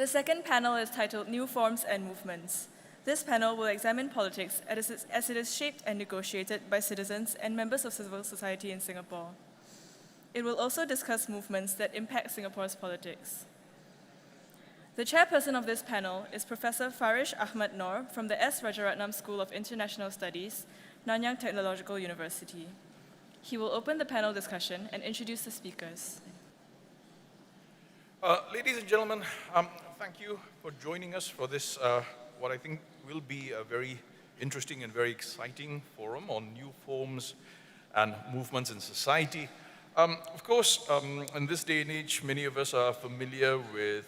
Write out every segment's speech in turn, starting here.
The second panel is titled New Forms and Movements. This panel will examine politics as it is shaped and negotiated by citizens and members of civil society in Singapore. It will also discuss movements that impact Singapore's politics. The chairperson of this panel is Professor Farish Ahmad Noor from the S. Rajaratnam School of International Studies, Nanyang Technological University. He will open the panel discussion and introduce the speakers. Ladies and gentlemen, thank you for joining us for this, what I think will be a very interesting and very exciting forum on new forms and movements in society. Of course, in this day and age, many of us are familiar with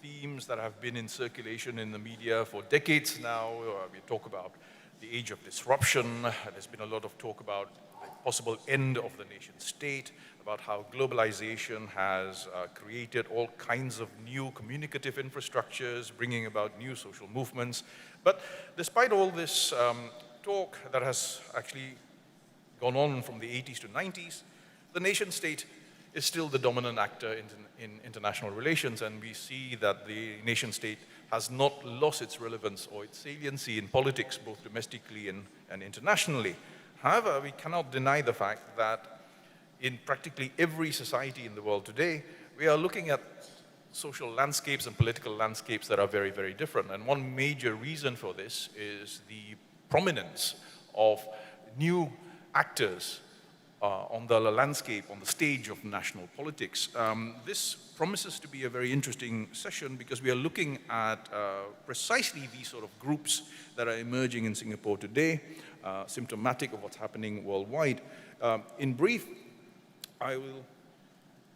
themes that have been in circulation in the media for decades now. We talk about the age of disruption. There's been a lot of talk about the possible end of the nation state, about how globalization has created all kinds of new communicative infrastructures, bringing about new social movements. But despite all this talk that has actually gone on from the 80s to 90s, the nation state is still the dominant actor in international relations, and we see that the nation state has not lost its relevance or its saliency in politics, both domestically and internationally. However, we cannot deny the fact that in practically every society in the world today, we are looking at social landscapes and political landscapes that are very, very different. And one major reason for this is the prominence of new actors on the landscape, on the stage of national politics. This promises to be a very interesting session because we are looking at precisely these sort of groups that are emerging in Singapore today, symptomatic of what's happening worldwide. In brief, I will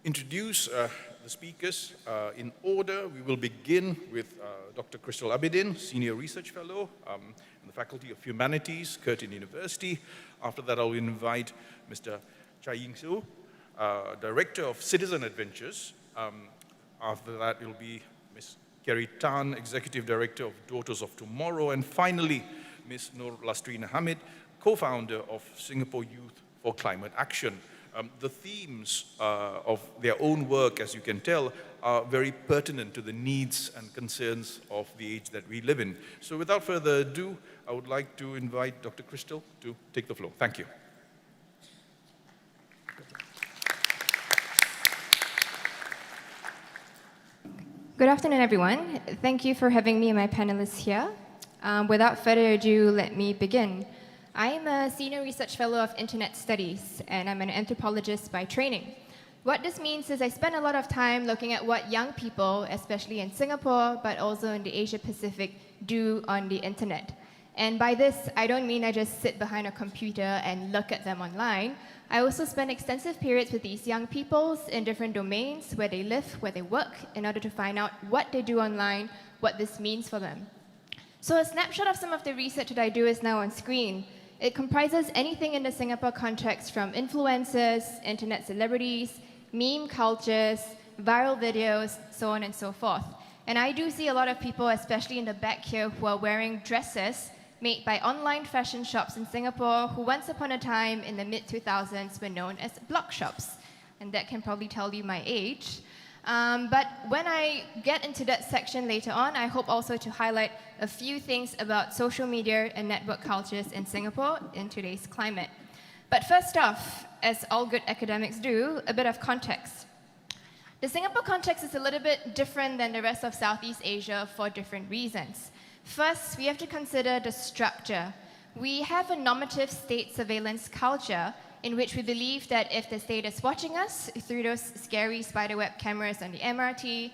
introduce the speakers in order. We will begin with Dr. Crystal Abidin, Senior Research Fellow in the Faculty of Humanities, Curtin University. After that, I'll invite Mr. Chai Ying Siu, Director of Citizen Adventures. After that, it will be Ms. Kerry Tan, Executive Director of Daughters of Tomorrow. And finally, Ms. Nur Lastrina Hamid, Co-founder of Singapore Youth for Climate Action. The themes of their own work, as you can tell, are very pertinent to the needs and concerns of the age that we live in. So without further ado, I would like to invite Dr. Crystal to take the floor. Thank you. Good afternoon, everyone. Thank you for having me and my panelists here. Without further ado, let me begin. I am a Senior Research Fellow of Internet Studies, and I'm an anthropologist by training. What this means is I spend a lot of time looking at what young people, especially in Singapore, but also in the Asia Pacific, do on the internet. And by this, I don't mean I just sit behind a computer and look at them online. I also spend extensive periods with these young people in different domains, where they live, where they work, in order to find out what they do online, what this means for them. So a snapshot of some of the research that I do is now on screen. It comprises anything in the Singapore context from influencers, internet celebrities, meme cultures, viral videos, so on and so forth. And I do see a lot of people, especially in the back here, who are wearing dresses made by online fashion shops in Singapore, who once upon a time in the mid-2000s were known as blog shops. And that can probably tell you my age. But when I get into that section later on, I hope also to highlight a few things about social media and network cultures in Singapore in today's climate. But first off, as all good academics do, a bit of context. The Singapore context is a little bit different than the rest of Southeast Asia for different reasons. First, we have to consider the structure. We have a normative state surveillance culture in which we believe that if the state is watching us through those scary spiderweb cameras on the MRT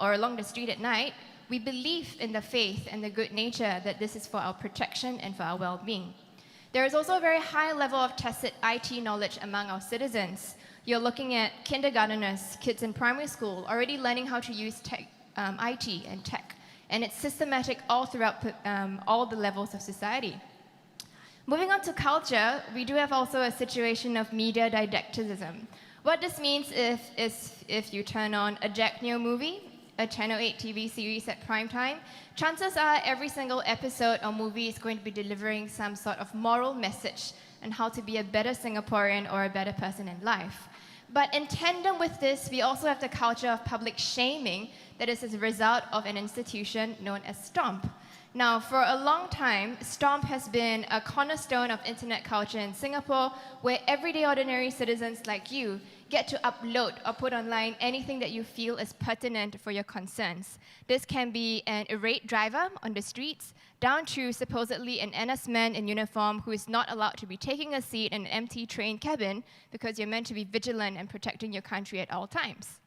or along the street at night, we believe in the faith and the good nature that this is for our protection and for our well-being. There is also a very high level of tacit IT knowledge among our citizens. You're looking at kindergarteners, kids in primary school, already learning how to use tech, IT and tech. And it's systematic all throughout all the levels of society. Moving on to culture, we do have also a situation of media didacticism. What this means is if you turn on a Jack Neo movie, a Channel 8 TV series at prime time, chances are every single episode or movie is going to be delivering some sort of moral message on how to be a better Singaporean or a better person in life. But in tandem with this, we also have the culture of public shaming that is as a result of an institution known as Stomp. Now, for a long time, Stomp has been a cornerstone of internet culture in Singapore, where everyday ordinary citizens like you get to upload or put online anything that you feel is pertinent for your concerns. This can be an irate driver on the streets, down to supposedly an NS man in uniform who is not allowed to be taking a seat in an empty train cabin because you're meant to be vigilant and protecting your country at all times.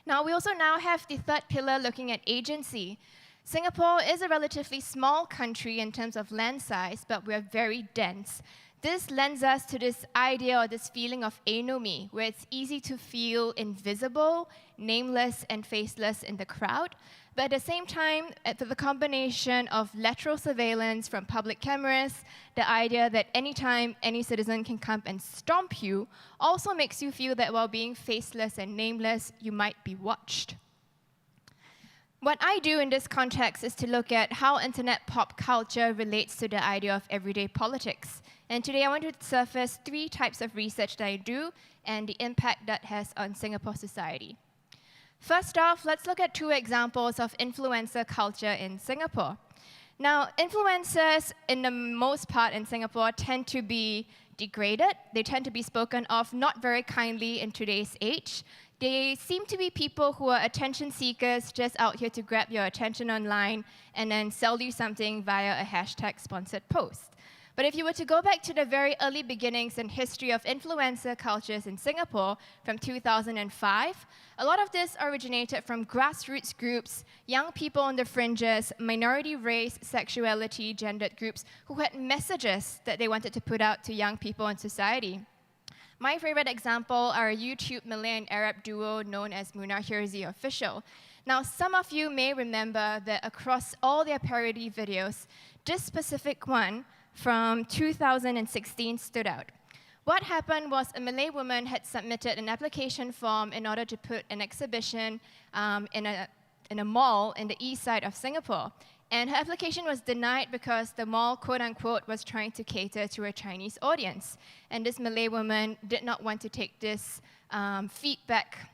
Now, we also now have the third pillar looking at agency. Singapore is a relatively small country in terms of land size, but we're very dense. This lends us to this idea or this feeling of anomie, where it's easy to feel invisible, nameless, and faceless in the crowd. But at the same time, the combination of lateral surveillance from public cameras, the idea that anytime any citizen can come and stomp you, also makes you feel that while being faceless and nameless, you might be watched. What I do in this context is to look at how internet pop culture relates to the idea of everyday politics. And today I want to surface 3 types of research that I do and the impact that has on Singapore society. First off, let's look at 2 examples of influencer culture in Singapore. Now, influencers, in the most part in Singapore, tend to be degraded. They tend to be spoken of not very kindly in today's age. They seem to be people who are attention seekers, just out here to grab your attention online and then sell you something via a hashtag-sponsored post. But if you were to go back to the very early beginnings and history of influencer cultures in Singapore from 2005, a lot of this originated from grassroots groups, young people on the fringes, minority race, sexuality, gendered groups who had messages that they wanted to put out to young people in society. My favorite example are a YouTube Malay and Arab duo known as Munah Hirzi Official. Now, some of you may remember that across all their parody videos, this specific one from 2016 stood out. What happened was a Malay woman had submitted an application form in order to put an exhibition in a mall in the east side of Singapore. And her application was denied because the mall, quote-unquote, was trying to cater to a Chinese audience. And this Malay woman did not want to take this feedback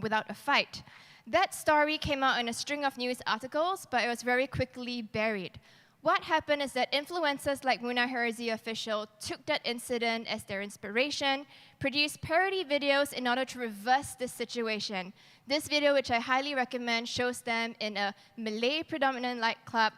without a fight. That story came out in a string of news articles, but it was very quickly buried. What happened is that influencers like Munah Hirzi Official took that incident as their inspiration, produced parody videos in order to reverse this situation. This video, which I highly recommend, shows them in a Malay predominant nightclub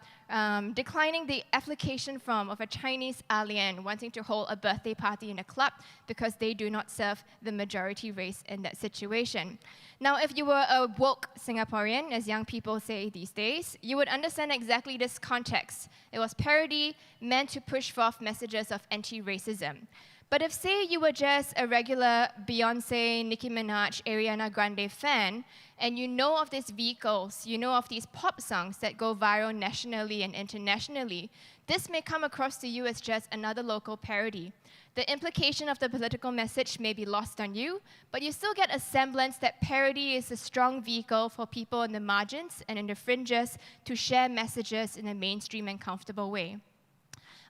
declining the application form of a Chinese alien wanting to hold a birthday party in a club because they do not serve the majority race in that situation. Now, if you were a woke Singaporean, as young people say these days, you would understand exactly this context. It was parody meant to push forth messages of anti-racism. But if, say, you were just a regular Beyonce, Nicki Minaj, Ariana Grande fan, and you know of these vehicles, you know of these pop songs that go viral nationally and internationally, this may come across to you as just another local parody. The implication of the political message may be lost on you, but you still get a semblance that parody is a strong vehicle for people in the margins and in the fringes to share messages in a mainstream and comfortable way.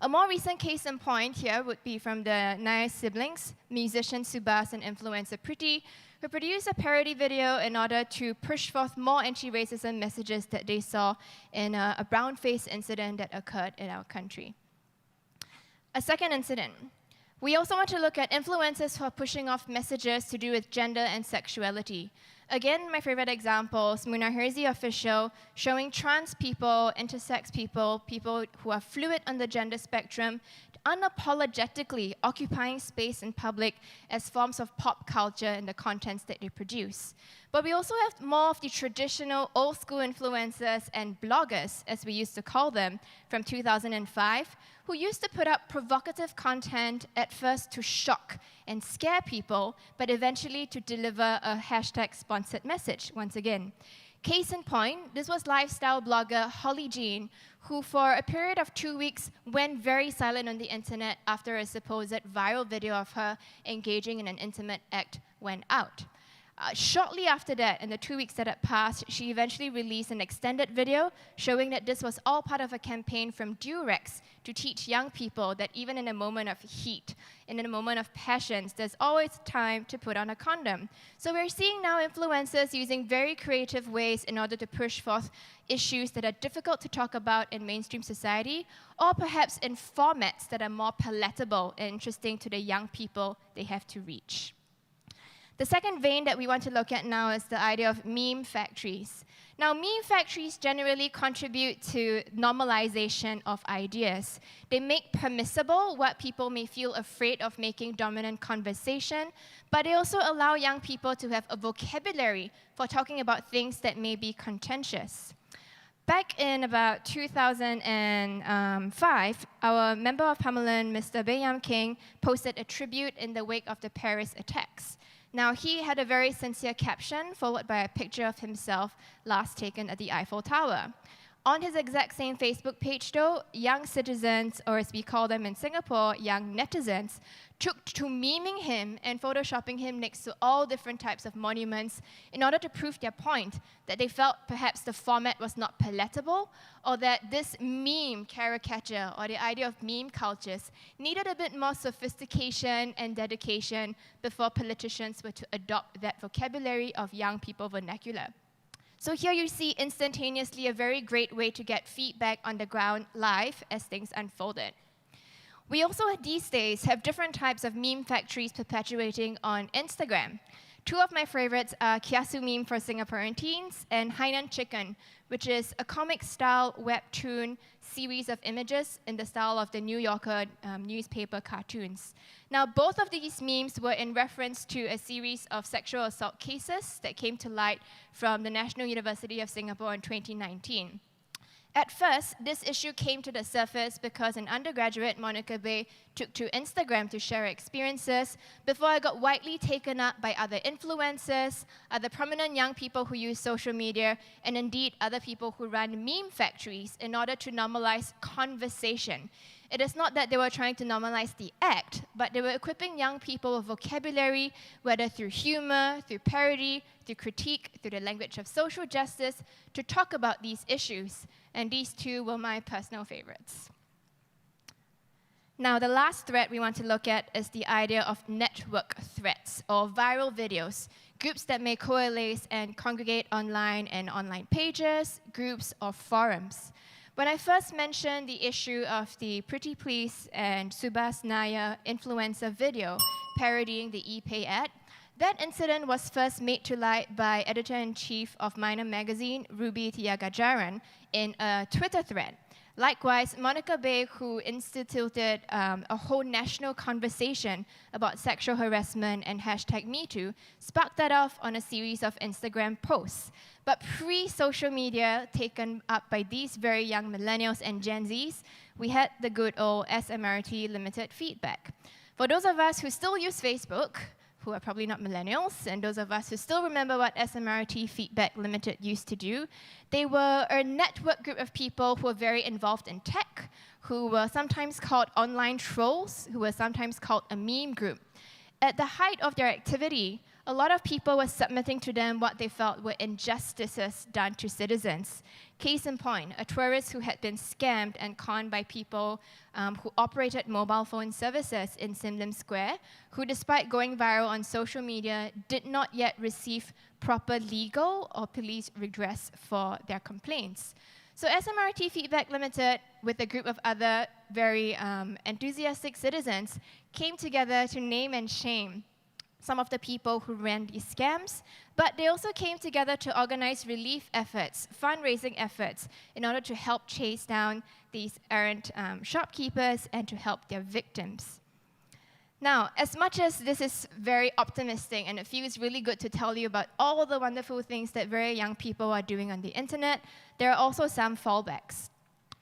A more recent case in point here would be from the Naya siblings, musician Subhas and influencer Priti, who produced a parody video in order to push forth more anti-racism messages that they saw in a brown-face incident that occurred in our country. A second incident. We also want to look at influencers who are pushing off messages to do with gender and sexuality. Again, my favorite examples, Munah Hirzi Official, showing trans people, intersex people, people who are fluid on the gender spectrum, unapologetically occupying space in public as forms of pop culture in the contents that they produce. But we also have more of the traditional old-school influencers and bloggers, as we used to call them, from 2005, who used to put up provocative content at first to shock and scare people, but eventually to deliver a hashtag-sponsored message once again. Case in point, this was lifestyle blogger Holly Jean, who for a period of 2 weeks went very silent on the internet after a supposed viral video of her engaging in an intimate act went out. Shortly after that, in the 2 weeks that had passed, she eventually released an extended video showing that this was all part of a campaign from Durex to teach young people that even in a moment of heat, and in a moment of passions, there's always time to put on a condom. So we're seeing now influencers using very creative ways in order to push forth issues that are difficult to talk about in mainstream society, or perhaps in formats that are more palatable and interesting to the young people they have to reach. The second vein that we want to look at now is the idea of meme factories. Now, meme factories generally contribute to normalization of ideas. They make permissible what people may feel afraid of making dominant conversation, but they also allow young people to have a vocabulary for talking about things that may be contentious. Back in about 2005, our Member of Parliament, Mr. Baey Yam Keng, posted a tribute in the wake of the Paris attacks. Now, he had a very sincere caption, followed by a picture of himself last taken at the Eiffel Tower. On his exact same Facebook page, though, young citizens, or as we call them in Singapore, young netizens, took to memeing him and photoshopping him next to all different types of monuments in order to prove their point, that they felt perhaps the format was not palatable, or that this meme caricature, or the idea of meme cultures, needed a bit more sophistication and dedication before politicians were to adopt that vocabulary of young people vernacular. So here you see instantaneously a very great way to get feedback on the ground live as things unfolded. We also, these days, have different types of meme factories perpetuating on Instagram. Two of my favorites are Kiasu Meme for Singaporean teens and Hainan Chicken, which is a comic-style webtoon series of images in the style of the New Yorker newspaper cartoons. Now, both of these memes were in reference to a series of sexual assault cases that came to light from the National University of Singapore in 2019. At first, this issue came to the surface because an undergraduate, Monica Baey, took to Instagram to share her experiences before it got widely taken up by other influencers, other prominent young people who use social media, and indeed other people who run meme factories in order to normalize conversation. It is not that they were trying to normalize the act, but they were equipping young people with vocabulary, whether through humor, through parody, through critique, through the language of social justice, to talk about these issues. And these two were my personal favorites. Now, the last thread we want to look at is the idea of network threads, or viral videos, groups that may coalesce and congregate online in online pages, groups, or forums. When I first mentioned the issue of the Pretty Please and Subhas Nair influencer video parodying the ePay ad, that incident was first made to light by editor-in-chief of Minor magazine, Ruby Tiagajaran, in a Twitter thread. Likewise, Monica Baey, who instituted a whole national conversation about sexual harassment and #MeToo, sparked that off on a series of Instagram posts. But pre-social media taken up by these very young millennials and Gen Zs, we had the good old SMRT limited feedback. For those of us who still use Facebook, who are probably not millennials, and those of us who still remember what SMRT Feedback Limited used to do, they were a network group of people who were very involved in tech, who were sometimes called online trolls, who were sometimes called a meme group. At the height of their activity, a lot of people were submitting to them what they felt were injustices done to citizens. Case in point, a tourist who had been scammed and conned by people who operated mobile phone services in Sim Lim Square, who despite going viral on social media, did not yet receive proper legal or police redress for their complaints. So SMRT Feedback Limited, with a group of other very enthusiastic citizens, came together to name and shame some of the people who ran these scams, but they also came together to organize relief efforts, fundraising efforts, in order to help chase down these errant shopkeepers and to help their victims. Now, as much as this is very optimistic and it feels really good to tell you about all the wonderful things that very young people are doing on the internet, there are also some fallbacks.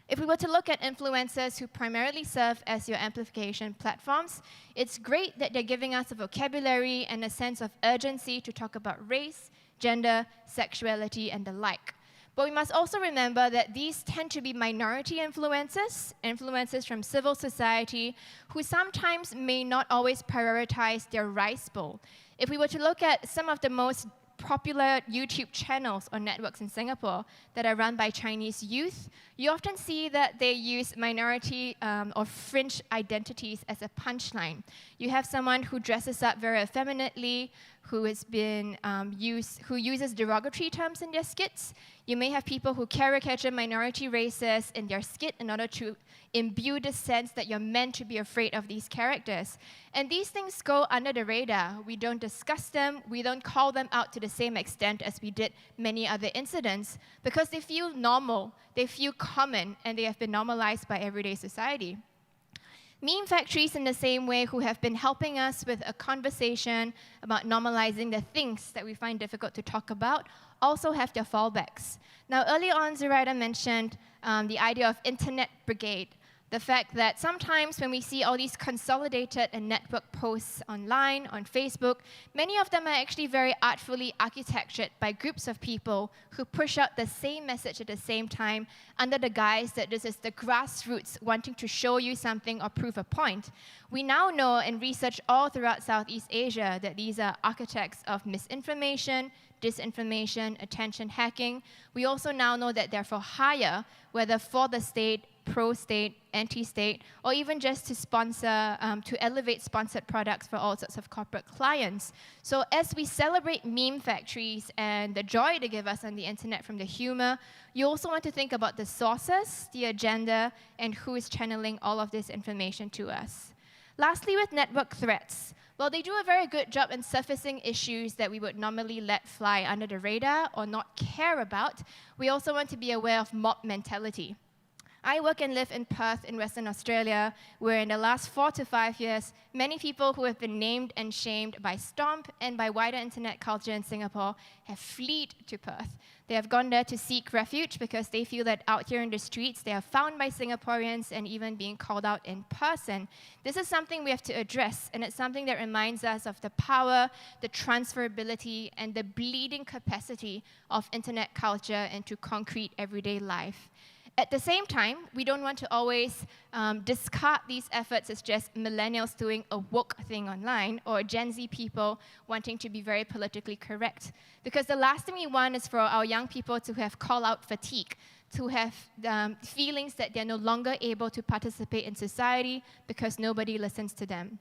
If we were to look at influencers who primarily serve as your amplification platforms, it's great that they're giving us a vocabulary and a sense of urgency to talk about race, gender, sexuality, and the like. But we must also remember that these tend to be minority influencers from civil society, who sometimes may not always prioritize their rice bowl. If we were to look at some of the most popular YouTube channels or networks in Singapore that are run by Chinese youth, you often see that they use minority or fringe identities as a punchline. You have someone who dresses up very effeminately, who uses derogatory terms in their skits. You may have people who caricature minority races in their skit in order to imbue the sense that you're meant to be afraid of these characters. And these things go under the radar. We don't discuss them. We don't call them out to the same extent as we did many other incidents because they feel normal, they feel common, and they have been normalized by everyday society. Meme factories, in the same way, who have been helping us with a conversation about normalizing the things that we find difficult to talk about, also have their fallbacks. Now, earlier on, Zoraida mentioned the idea of internet brigade. The fact that sometimes when we see all these consolidated and network posts online, on Facebook, many of them are actually very artfully architectured by groups of people who push out the same message at the same time under the guise that this is the grassroots wanting to show you something or prove a point. We now know in research all throughout Southeast Asia that these are architects of misinformation, disinformation, attention hacking. We also now know that they're for hire, whether for the state, pro-state, anti-state, or even just to sponsor, to elevate sponsored products for all sorts of corporate clients. So as we celebrate meme factories and the joy they give us on the internet from the humor, you also want to think about the sources, the agenda, and who is channeling all of this information to us. Lastly, with network threats, well, they do a very good job in surfacing issues that we would normally let fly under the radar or not care about. We also want to be aware of mob mentality. I work and live in Perth in Western Australia, where in the last 4 to 5 years, many people who have been named and shamed by Stomp and by wider internet culture in Singapore have fled to Perth. They have gone there to seek refuge because they feel that out here in the streets, they are found by Singaporeans and even being called out in person. This is something we have to address, and it's something that reminds us of the power, the transferability, and the bleeding capacity of internet culture into concrete everyday life. At the same time, we don't want to always discard these efforts as just millennials doing a woke thing online or Gen Z people wanting to be very politically correct. Because the last thing we want is for our young people to have call-out fatigue, to have feelings that they're no longer able to participate in society because nobody listens to them.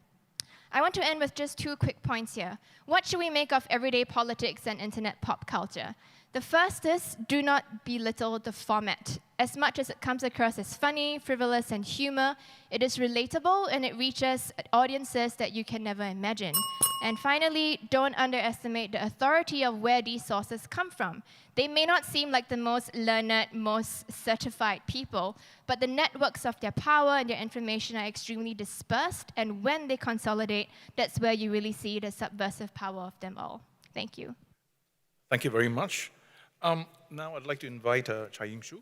I want to end with just 2 quick points here. What should we make of everyday politics and internet pop culture? The first is, do not belittle the format. As much as it comes across as funny, frivolous, and humor, it is relatable and it reaches audiences that you can never imagine. And finally, don't underestimate the authority of where these sources come from. They may not seem like the most learned, most certified people, but the networks of their power and their information are extremely dispersed, and when they consolidate, that's where you really see the subversive power of them all. Thank you. Thank you very much. Now I'd like to invite Chai Ying-Shu.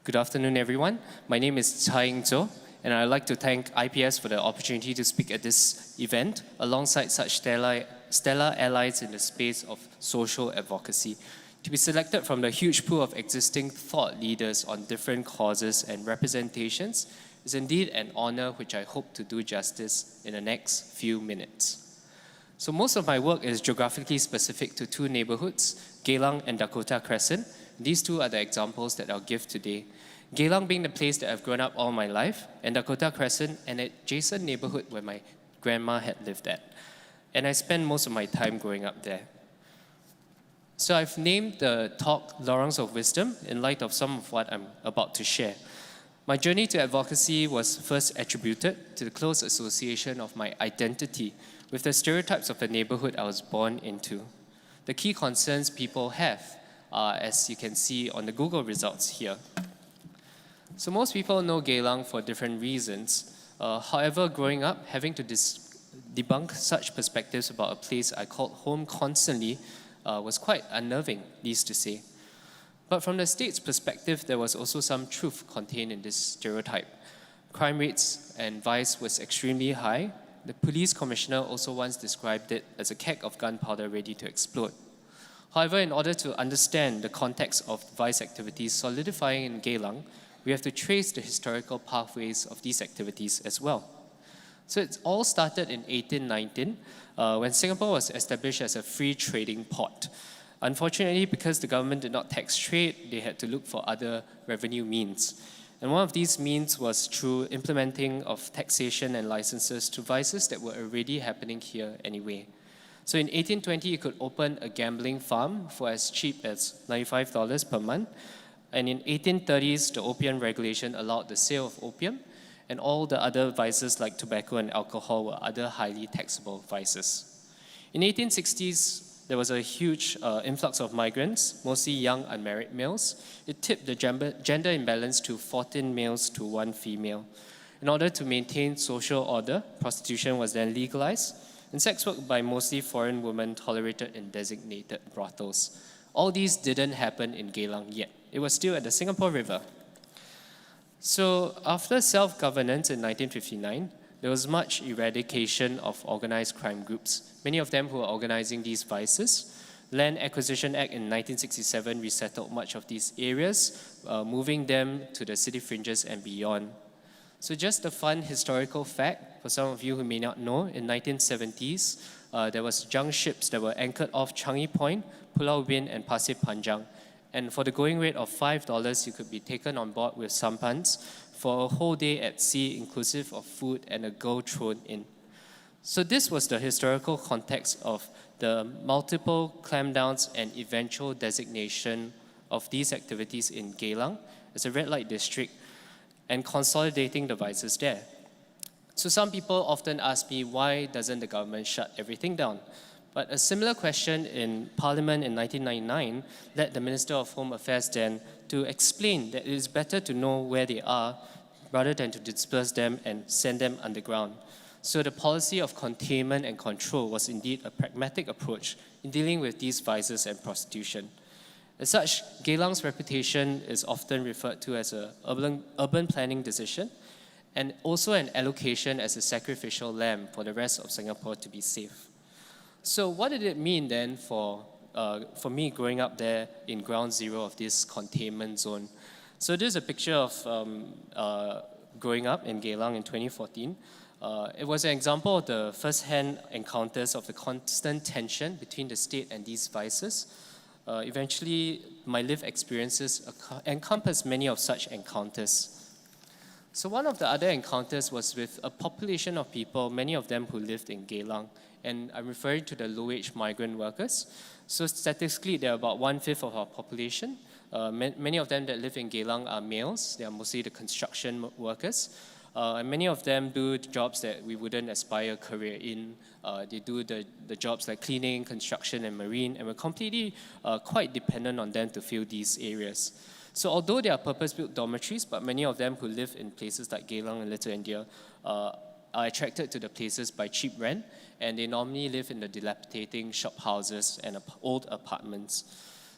Good afternoon, everyone. My name is Chai Ying-Zhou, and I'd like to thank IPS for the opportunity to speak at this event alongside such stellar allies in the space of social advocacy. To be selected from the huge pool of existing thought leaders on different causes and representations is indeed an honor which I hope to do justice in the next few minutes. So most of my work is geographically specific to 2 neighborhoods, Geylang and Dakota Crescent. These 2 are the examples that I'll give today. Geylang being the place that I've grown up all my life, and Dakota Crescent an adjacent neighborhood where my grandma had lived at. And I spent most of my time growing up there. So I've named the talk Lorongs of Wisdom in light of some of what I'm about to share. My journey to advocacy was first attributed to the close association of my identity with the stereotypes of the neighborhood I was born into. The key concerns people have are, as you can see on the Google results here. So most people know Geylang for different reasons. However, growing up, having to debunk such perspectives about a place I called home constantly was quite unnerving, needless to say. But from the state's perspective, there was also some truth contained in this stereotype. Crime rates and vice was extremely high. The police commissioner also once described it as a keg of gunpowder ready to explode. However, in order to understand the context of vice activities solidifying in Geylang, we have to trace the historical pathways of these activities as well. So it all started in 1819 when Singapore was established as a free trading port. Unfortunately, because the government did not tax trade, they had to look for other revenue means. And one of these means was through implementing of taxation and licenses to vices that were already happening here anyway. So in 1820, you could open a gambling farm for as cheap as $95 per month. And in 1830s, the opium regulation allowed the sale of opium, and all the other vices like tobacco and alcohol were other highly taxable vices. In 1860s, there was a huge influx of migrants, mostly young unmarried males. It tipped the gender imbalance to 14 males to 1 female. In order to maintain social order, prostitution was then legalized, and sex work by mostly foreign women tolerated in designated brothels. All these didn't happen in Geylang yet. It was still at the Singapore River. So after self-governance in 1959, there was much eradication of organized crime groups, many of them who were organizing these vices. Land Acquisition Act in 1967 resettled much of these areas, moving them to the city fringes and beyond. So just a fun historical fact, for some of you who may not know, in 1970s, there was junk ships that were anchored off Changi Point, Pulau Ubin, and Pasir Panjang. And for the going rate of $5, you could be taken on board with sampans for a whole day at sea, inclusive of food and a girl thrown in. So this was the historical context of the multiple clampdowns and eventual designation of these activities in Geylang as a red light district and consolidating the vices there. So some people often ask me, why doesn't the government shut everything down? But a similar question in Parliament in 1999 led the Minister of Home Affairs then to explain that it is better to know where they are rather than to disperse them and send them underground. So the policy of containment and control was indeed a pragmatic approach in dealing with these vices and prostitution. As such, Geylang's reputation is often referred to as an urban planning decision and also an allocation as a sacrificial lamb for the rest of Singapore to be safe. So what did it mean then for me growing up there in ground zero of this containment zone? So this is a picture of growing up in Geylang in 2014. It was an example of the first-hand encounters of the constant tension between the state and these vices. Eventually, my lived experiences encompass many of such encounters. So one of the other encounters was with a population of people, many of them who lived in Geylang. And I'm referring to the low-wage migrant workers. So statistically, they're about 1/5 of our population. Many of them that live in Geylang are males. They are mostly the construction workers. And many of them do jobs that we wouldn't aspire a career in. They do the jobs like cleaning, construction, and marine, and we're completely quite dependent on them to fill these areas. So although they are purpose-built dormitories, but many of them who live in places like Geylang and Little India are attracted to the places by cheap rent, and they normally live in the dilapidating shop houses and old apartments.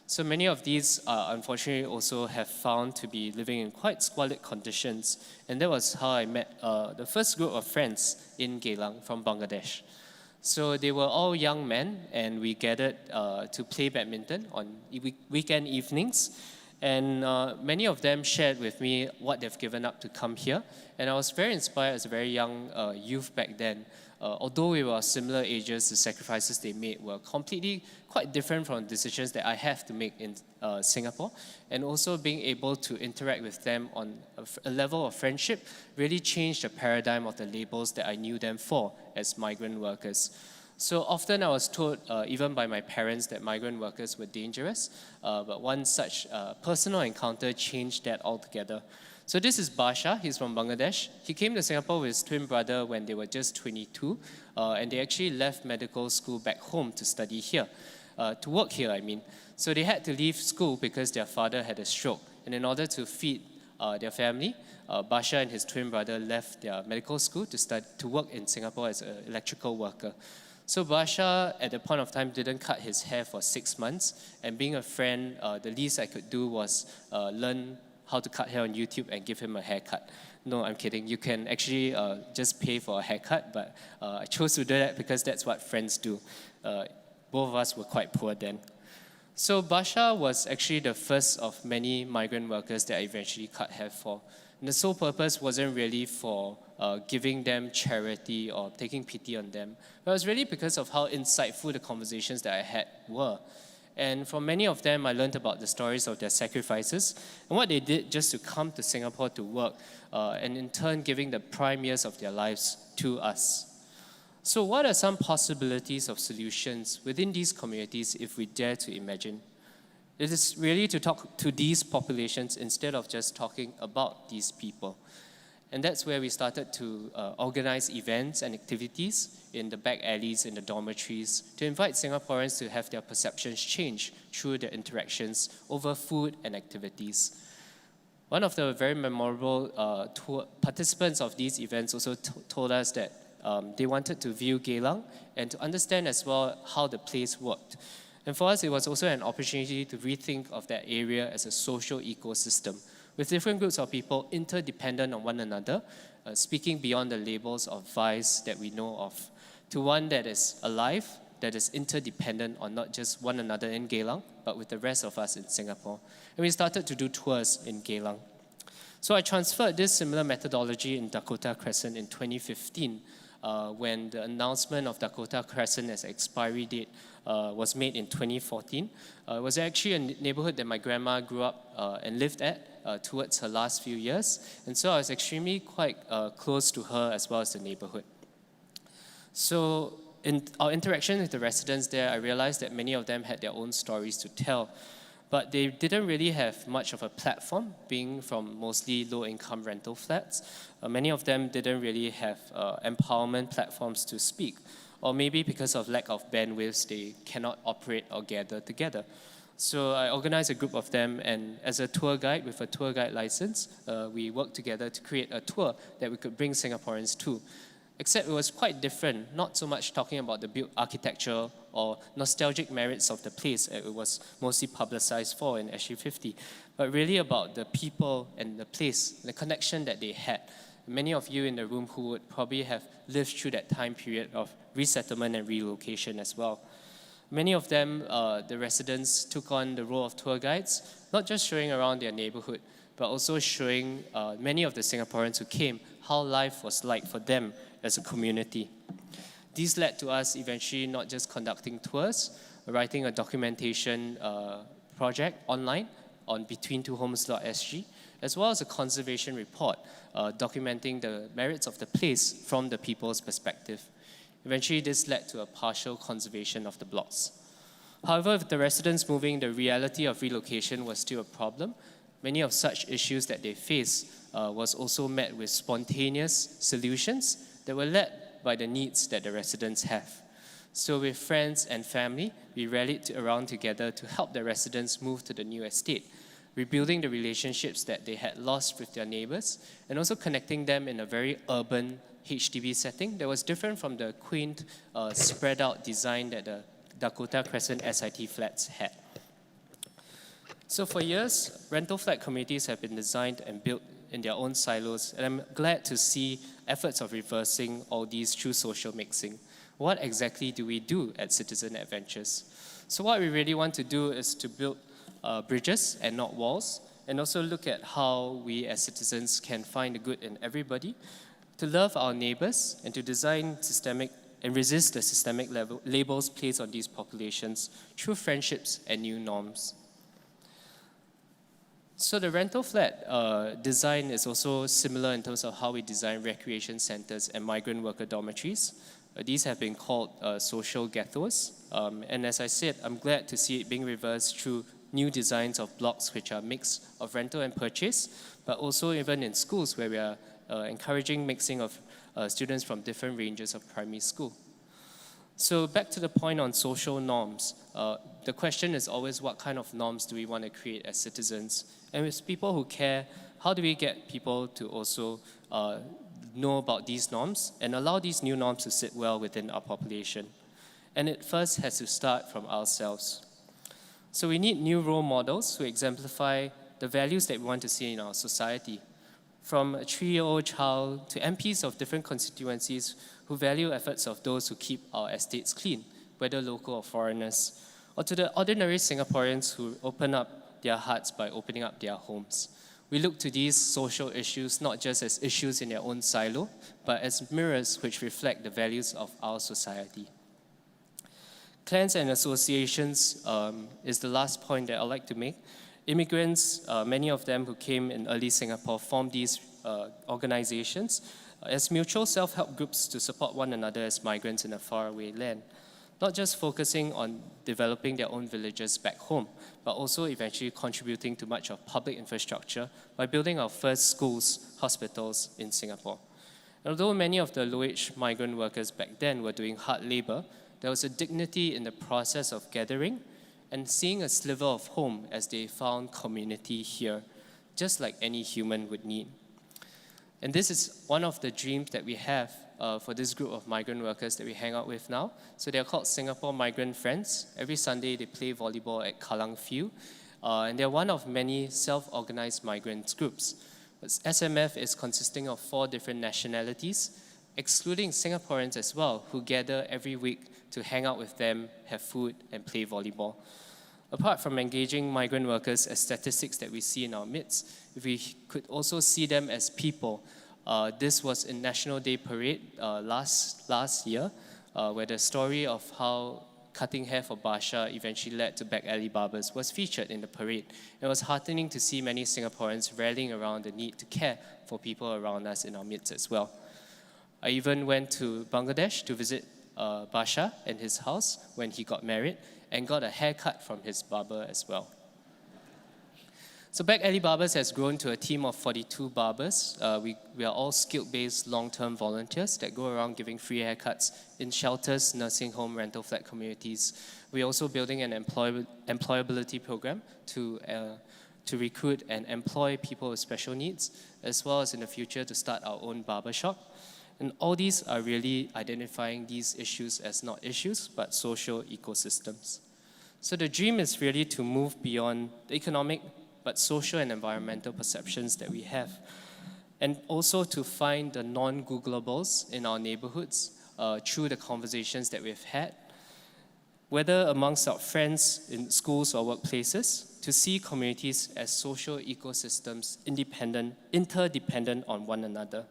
So many of these, unfortunately, also have found to be living in quite squalid conditions. And that was how I met the first group of friends in Geylang from Bangladesh. So they were all young men, and we gathered to play badminton on weekend evenings. And many of them shared with me what they've given up to come here. And I was very inspired as a very young youth back then. Although we were similar ages, the sacrifices they made were completely quite different from decisions that I have to make in Singapore. And also being able to interact with them on a level of friendship really changed the paradigm of the labels that I knew them for as migrant workers. So often I was told, even by my parents, that migrant workers were dangerous. But one such personal encounter changed that altogether. So this is Basha, he's from Bangladesh. He came to Singapore with his twin brother when they were just 22. And they actually left medical school back home to study here, to work here, I mean. So they had to leave school because their father had a stroke. And in order to feed their family, Basha and his twin brother left their medical school to work in Singapore as an electrical worker. So Basha, at the point of time, didn't cut his hair for 6 months. And being a friend, the least I could do was learn how to cut hair on YouTube and give him a haircut. No, I'm kidding. You can actually just pay for a haircut, but I chose to do that because that's what friends do. Both of us were quite poor then. So Basha was actually the first of many migrant workers that I eventually cut hair for. And the sole purpose wasn't really for giving them charity or taking pity on them, but it was really because of how insightful the conversations that I had were. And from many of them, I learned about the stories of their sacrifices and what they did just to come to Singapore to work, and in turn giving the prime years of their lives to us. So what are some possibilities of solutions within these communities if we dare to imagine? It is really to talk to these populations instead of just talking about these people. And that's where we started to organize events and activities in the back alleys, in the dormitories, to invite Singaporeans to have their perceptions change through their interactions over food and activities. One of the very memorable participants of these events also told us that they wanted to view Geylang and to understand as well how the place worked. And for us, it was also an opportunity to rethink of that area as a social ecosystem, with different groups of people interdependent on one another, speaking beyond the labels of vice that we know of, to one that is alive, that is interdependent on not just one another in Geylang, but with the rest of us in Singapore. And we started to do tours in Geylang. So I transferred this similar methodology in Dakota Crescent in 2015, when the announcement of Dakota Crescent as expiry date was made in 2014. It was actually a neighborhood that my grandma grew up and lived at towards her last few years. And so I was extremely quite close to her as well as the neighborhood. So in our interaction with the residents there, I realized that many of them had their own stories to tell, but they didn't really have much of a platform, being from mostly low-income rental flats. Many of them didn't really have empowerment platforms to speak, or maybe because of lack of bandwidths, they cannot operate or gather together. So I organized a group of them, and as a tour guide with a tour guide license, we worked together to create a tour that we could bring Singaporeans to. Except it was quite different, not so much talking about the built architecture or nostalgic merits of the place it was mostly publicized for in SG50, but really about the people and the place, the connection that they had. Many of you in the room who would probably have lived through that time period of resettlement and relocation as well. Many of them, the residents, took on the role of tour guides, not just showing around their neighborhood, but also showing many of the Singaporeans who came how life was like for them as a community. These led to us eventually not just conducting tours, writing a documentation project online on betweentwohomes.sg, as well as a conservation report documenting the merits of the place from the people's perspective. Eventually, this led to a partial conservation of the blocks. However, with the residents moving, the reality of relocation was still a problem. Many of such issues that they face was also met with spontaneous solutions that were led by the needs that the residents have. So with friends and family, we rallied around together to help the residents move to the new estate, rebuilding the relationships that they had lost with their neighbors, and also connecting them in a very urban HDB setting that was different from the quaint, spread out design that the Dakota Crescent SIT flats had. So for years, rental flat communities have been designed and built in their own silos, and I'm glad to see efforts of reversing all these through social mixing. What exactly do we do at Citizen Adventures? So what we really want to do is to build bridges and not walls, and also look at how we as citizens can find the good in everybody, to love our neighbors, and to design systemic and resist the systemic labels placed on these populations through friendships and new norms. So the rental flat design is also similar in terms of how we design recreation centers and migrant worker dormitories. These have been called social ghettos. And as I said, I'm glad to see it being reversed through new designs of blocks which are a mix of rental and purchase, but also even in schools where we are encouraging mixing of students from different ranges of primary school. So back to the point on social norms. The question is always, what kind of norms do we want to create as citizens? And with people who care, how do we get people to also know about these norms and allow these new norms to sit well within our population? And it first has to start from ourselves. So we need new role models who exemplify the values that we want to see in our society. From a 3-year-old child to MPs of different constituencies who value efforts of those who keep our estates clean, whether local or foreigners, or to the ordinary Singaporeans who open up their hearts by opening up their homes. We look to these social issues not just as issues in their own silo, but as mirrors which reflect the values of our society. Clans and associations is the last point that I'd like to make. Immigrants, many of them who came in early Singapore, formed these organizations as mutual self-help groups to support one another as migrants in a faraway land. Not just focusing on developing their own villages back home, but also eventually contributing to much of public infrastructure by building our first schools, hospitals in Singapore. Although many of the low-wage migrant workers back then were doing hard labor, there was a dignity in the process of gathering and seeing a sliver of home as they found community here, just like any human would need. And this is one of the dreams that we have for this group of migrant workers that we hang out with now. So they're called Singapore Migrant Friends. Every Sunday they play volleyball at Kallang Field. And they're one of many self-organized migrant groups. But SMF is consisting of 4 different nationalities, excluding Singaporeans as well, who gather every week to hang out with them, have food, and play volleyball. Apart from engaging migrant workers as statistics that we see in our midst, if we could also see them as people. This was in National Day Parade last year, where the story of how cutting hair for Basha eventually led to back alley barbers was featured in the parade. It was heartening to see many Singaporeans rallying around the need to care for people around us in our midst as well. I even went to Bangladesh to visit Basha and his house when he got married and got a haircut from his barber as well. So Back Alley Barbers has grown to a team of 42 barbers. We are all skilled-based long-term volunteers that go around giving free haircuts in shelters, nursing home, rental flat communities. We're also building an employability program to recruit and employ people with special needs, as well as in the future to start our own barber shop. And all these are really identifying these issues as not issues, but social ecosystems. So the dream is really to move beyond the economic, but social and environmental perceptions that we have. And also to find the non-Googleables in our neighborhoods through the conversations that we've had, whether amongst our friends in schools or workplaces, to see communities as social ecosystems interdependent on one another.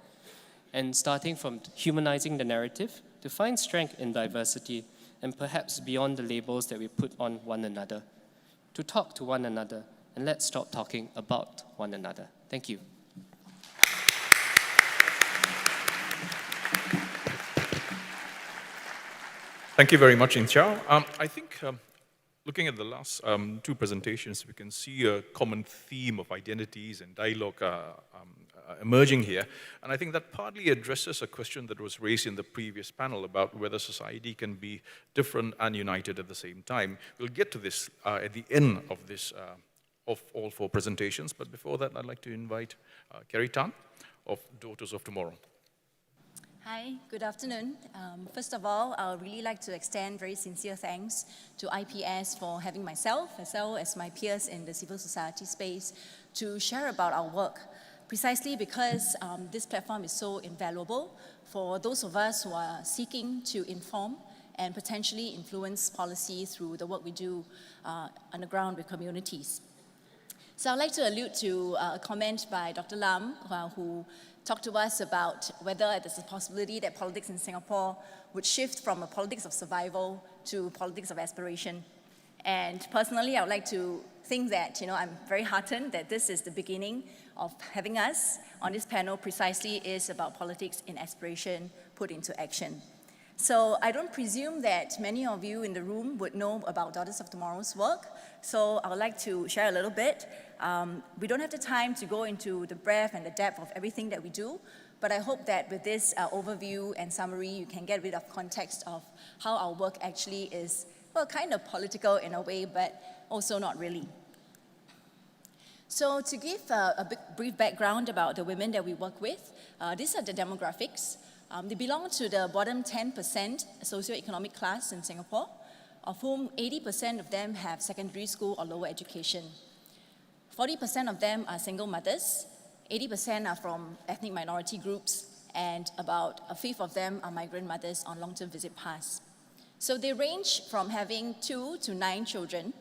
And starting from humanizing the narrative to find strength in diversity and perhaps beyond the labels that we put on one another, to talk to one another, and let's stop talking about one another. Thank you. Thank you very much, In Chow. I think looking at the last 2 presentations, we can see a common theme of identities and dialogue emerging here. And I think that partly addresses a question that was raised in the previous panel about whether society can be different and united at the same time. We'll get to this at the end of this of all 4 presentations, but before that, I'd like to invite Kerry Tan of Daughters of Tomorrow. Hi, good afternoon. First of all, I would really like to extend very sincere thanks to IPS for having myself, as well as my peers in the civil society space, to share about our work, precisely because this platform is so invaluable for those of us who are seeking to inform and potentially influence policy through the work we do on the ground with communities. So I'd like to allude to a comment by Dr. Lam, who talked to us about whether there's a possibility that politics in Singapore would shift from a politics of survival to politics of aspiration. And personally, I would like to think that, I'm very heartened that this is the beginning of having us on this panel precisely is about politics in aspiration put into action. So I don't presume that many of you in the room would know about Daughters of Tomorrow's work, so I would like to share a little bit. We don't have the time to go into the breadth and the depth of everything that we do, but I hope that with this overview and summary, you can get a bit of context of how our work actually is, well, kind of political in a way, but also not really. So to give a brief background about the women that we work with, these are the demographics. They belong to the bottom 10% socioeconomic class in Singapore, of whom 80% of them have secondary school or lower education. 40% of them are single mothers, 80% are from ethnic minority groups, and about a fifth of them are migrant mothers on long-term visit pass. So they range from having 2 to 9 children,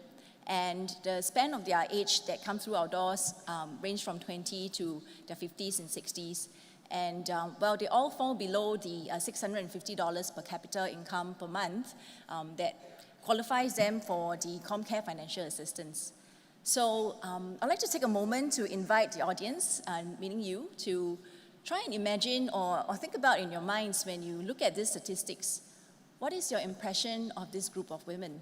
And the span of their age that come through our doors range from 20 to their 50s and 60s. And well, they all fall below the $650 per capita income per month that qualifies them for the ComCare financial assistance. So I'd like to take a moment to invite the audience, meaning you, to try and imagine or think about in your minds when you look at these statistics, what is your impression of this group of women?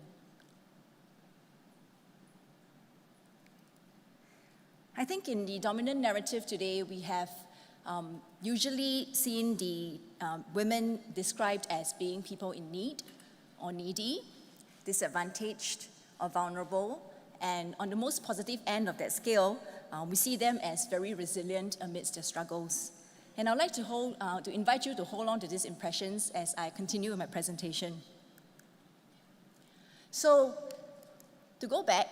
I think in the dominant narrative today, we have usually seen the women described as being people in need or needy, disadvantaged or vulnerable, and on the most positive end of that scale, we see them as very resilient amidst their struggles. And I'd like to invite you to hold on to these impressions as I continue with my presentation. So, to go back,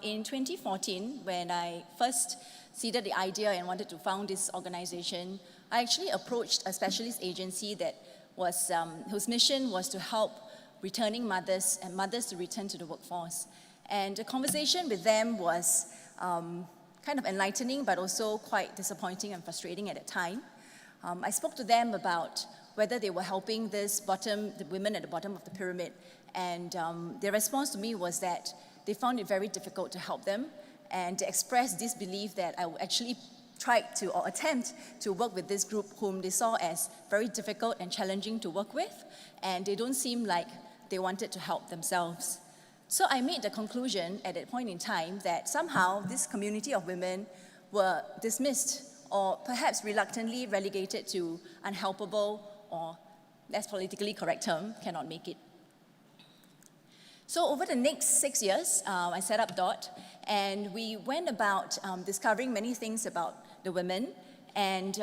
in 2014, when I first seeded the idea and wanted to found this organization, I actually approached a specialist agency that was, whose mission was to help returning mothers and mothers to return to the workforce. And the conversation with them was kind of enlightening, but also quite disappointing and frustrating at the time. I spoke to them about whether they were helping the women at the bottom of the pyramid, and their response to me was that they found it very difficult to help them, and they expressed this belief that I would actually try to or attempt to work with this group whom they saw as very difficult and challenging to work with, and they don't seem like they wanted to help themselves. So I made the conclusion at that point in time that somehow this community of women were dismissed or perhaps reluctantly relegated to unhelpable or, less politically correct term, cannot make it. So over the next 6 years, I set up DOT, and we went about discovering many things about the women. And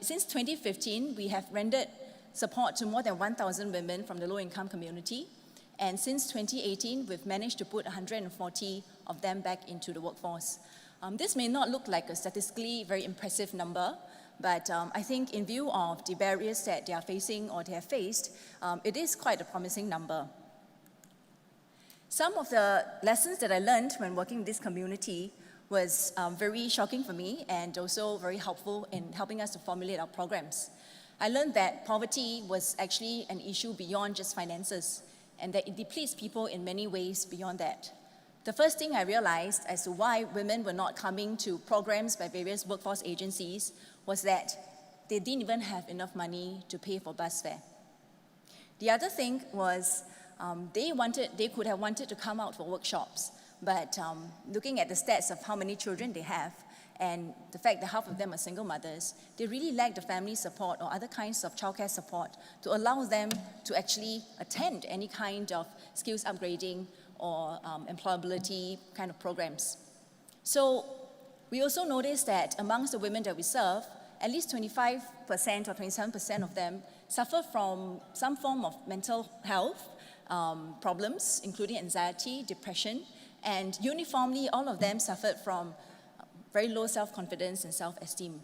since 2015, we have rendered support to more than 1,000 women from the low-income community. And since 2018, we've managed to put 140 of them back into the workforce. This may not look like a statistically very impressive number, but I think in view of the barriers that they are facing or they have faced, it is quite a promising number. Some of the lessons that I learned when working with this community was very shocking for me and also very helpful in helping us to formulate our programs. I learned that poverty was actually an issue beyond just finances, and that it depletes people in many ways beyond that. The first thing I realized as to why women were not coming to programs by various workforce agencies was that they didn't even have enough money to pay for bus fare. The other thing was they could have wanted to come out for workshops, but looking at the stats of how many children they have and the fact that half of them are single mothers, they really lack the family support or other kinds of childcare support to allow them to actually attend any kind of skills upgrading or employability kind of programs. So we also noticed that amongst the women that we serve, at least 25% or 27% of them suffer from some form of mental health problems, including anxiety, depression, and uniformly all of them suffered from very low self-confidence and self-esteem.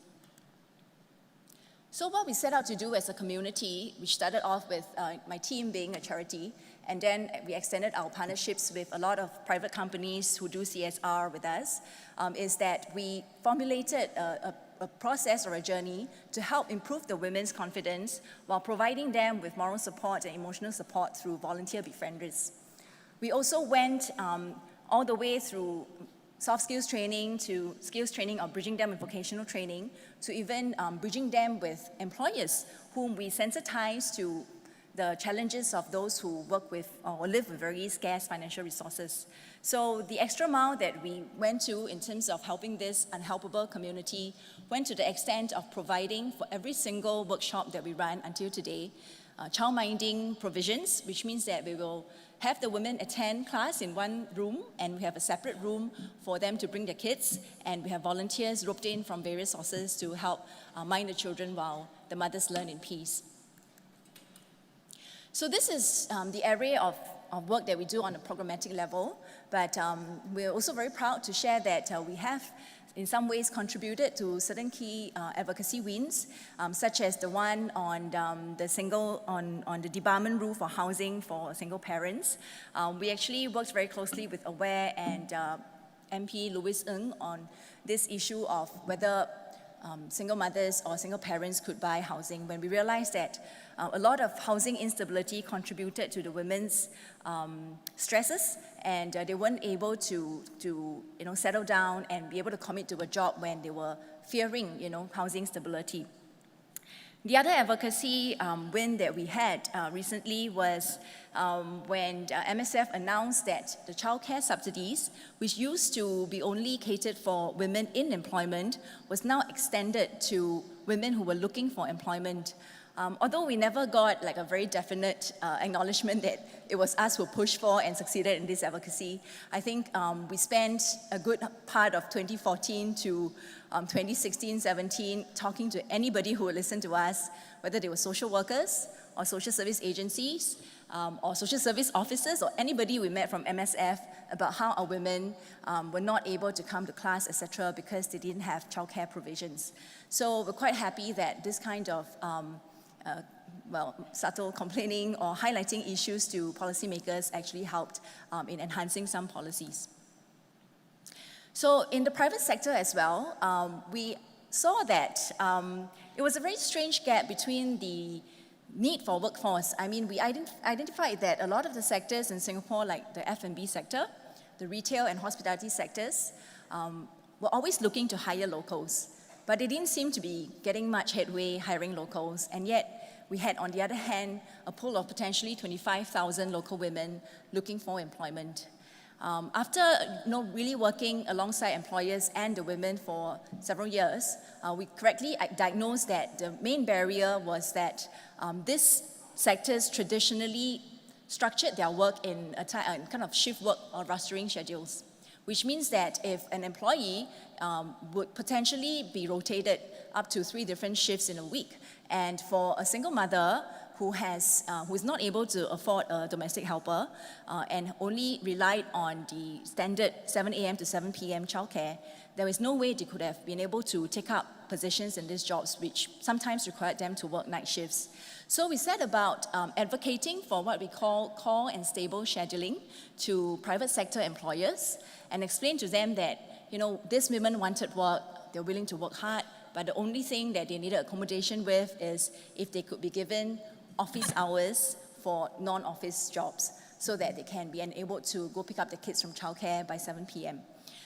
So what we set out to do as a community, which started off with my team being a charity, and then we extended our partnerships with a lot of private companies who do CSR with us, is that we formulated a process or a journey to help improve the women's confidence while providing them with moral support and emotional support through volunteer befrienders. We also went all the way through soft skills training to skills training or bridging them with vocational training to even bridging them with employers whom we sensitize to the challenges of those who work with or live with very scarce financial resources. So the extra mile that we went to in terms of helping this unhelpable community went to the extent of providing for every single workshop that we run until today, childminding provisions, which means that we will have the women attend class in one room, and we have a separate room for them to bring their kids, and we have volunteers roped in from various sources to help mind the children while the mothers learn in peace. So this is the array of of work that we do on a programmatic level, but we're also very proud to share that we have in some ways contributed to certain key advocacy wins, such as the one on the debarment rule for housing for single parents. We actually worked very closely with AWARE and MP Louis Ng on this issue of whether single mothers or single parents could buy housing, when we realized that a lot of housing instability contributed to the women's stresses, and they weren't able to settle down and be able to commit to a job when they were fearing housing stability. The other advocacy win that we had recently was when MSF announced that the childcare subsidies, which used to be only catered for women in employment, was now extended to women who were looking for employment. Although we never got like a very definite acknowledgement that it was us who pushed for and succeeded in this advocacy, I think we spent a good part of 2014 to 2016-17 talking to anybody who would listen to us, whether they were social workers or social service agencies or social service officers or anybody we met from MSF, about how our women were not able to come to class, etc., because they didn't have childcare provisions. So we're quite happy that this kind of subtle complaining or highlighting issues to policymakers actually helped in enhancing some policies. So in the private sector as well, we saw that it was a very strange gap between the need for workforce. I mean, we identified that a lot of the sectors in Singapore, like the F&B sector, the retail and hospitality sectors, were always looking to hire locals. But they didn't seem to be getting much headway hiring locals, and yet we had, on the other hand, a pool of potentially 25,000 local women looking for employment. After really working alongside employers and the women for several years, we correctly diagnosed that the main barrier was that these sectors traditionally structured their work in a kind of shift work or rostering schedules, which means that if an employee would potentially be rotated up to 3 different shifts in a week, and for a single mother who is not able to afford a domestic helper and only relied on the standard 7 a.m. to 7 p.m. childcare, there is no way they could have been able to take up positions in these jobs, which sometimes required them to work night shifts. So we set about advocating for what we call core and stable scheduling to private sector employers, and explain to them that these women wanted work, they're willing to work hard, but the only thing that they needed accommodation with is if they could be given office hours for non-office jobs, so that they can be enabled to go pick up the kids from childcare by 7 p.m.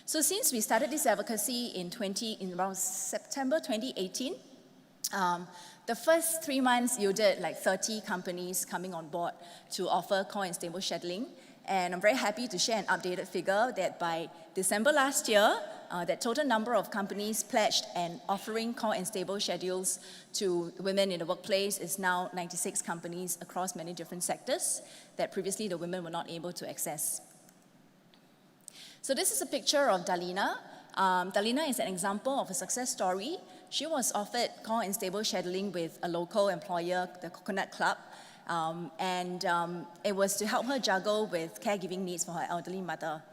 So since we started this advocacy in around September 2018, the first 3 months yielded like 30 companies coming on board to offer core and stable scheduling. And I'm very happy to share an updated figure that by December last year, the total number of companies pledged and offering core and stable schedules to women in the workplace is now 96 companies across many different sectors that previously the women were not able to access. So this is a picture of Dalina. Dalina is an example of a success story. She was offered core and stable scheduling with a local employer, the Coconut Club, and it was to help her juggle with caregiving needs for her elderly mother.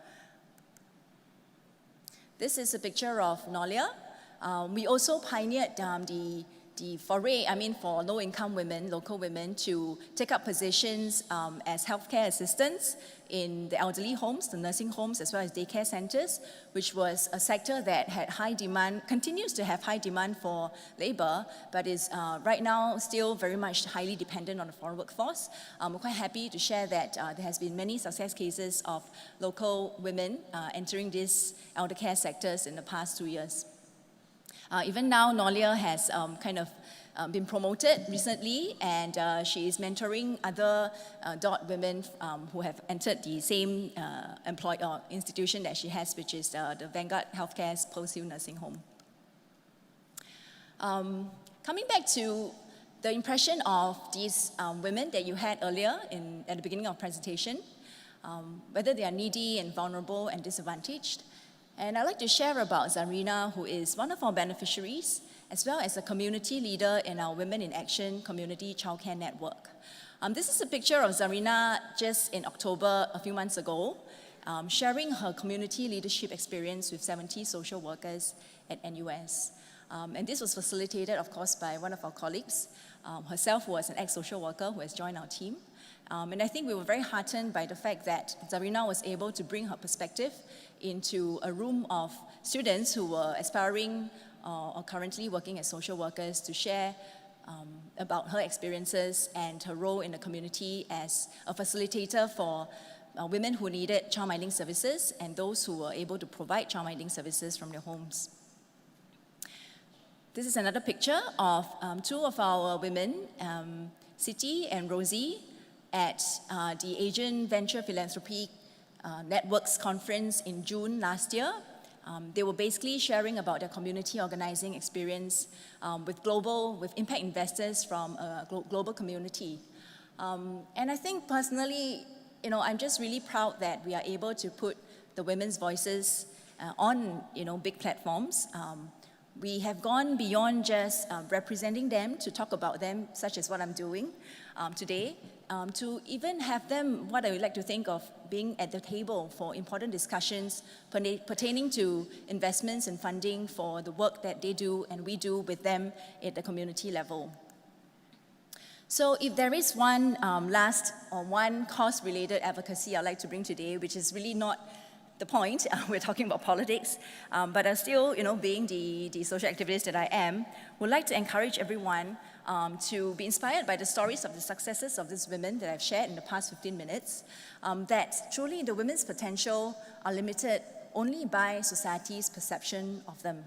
This is a picture of Nolia. We also pioneered the foray, for low-income women, local women, to take up positions as healthcare assistants in the elderly homes, the nursing homes, as well as daycare centers, which was a sector that had high demand, continues to have high demand for labor, but is right now still very much highly dependent on the foreign workforce. We're quite happy to share that there has been many success cases of local women entering these elder care sectors in the past 2 years. Even now, Nolia has been promoted recently, and she is mentoring other DOT women who have entered the same institution that she has, which is the Vanguard Healthcare's Post-Hill Nursing Home. Coming back to the impression of these women that you had earlier at the beginning of presentation, whether they are needy and vulnerable and disadvantaged. And I'd like to share about Zarina, who is one of our beneficiaries, as well as a community leader in our Women in Action Community Childcare Network. This is a picture of Zarina just in October, a few months ago, sharing her community leadership experience with 70 social workers at NUS. And this was facilitated, of course, by one of our colleagues, herself, who was an ex-social worker who has joined our team. And I think we were very heartened by the fact that Zarina was able to bring her perspective into a room of students who were aspiring or currently working as social workers to share about her experiences and her role in the community as a facilitator for women who needed childminding services and those who were able to provide childminding services from their homes. This is another picture of two of our women, Siti and Rosie, at the Asian Venture Philanthropy Networks Conference in June last year. They were basically sharing about their community organizing experience with impact investors from a global community. And I think personally, I'm just really proud that we are able to put the women's voices on, big platforms. We have gone beyond just representing them to talk about them, such as what I'm doing today, to even have them, what I would like to think of, being at the table for important discussions pertaining to investments and funding for the work that they do and we do with them at the community level. So if there is one one cause-related advocacy I'd like to bring today, which is really not the point, we're talking about politics, but I still, being the social activist that I am, would like to encourage everyone to be inspired by the stories of the successes of these women that I've shared in the past 15 minutes, that truly the women's potential are limited only by society's perception of them,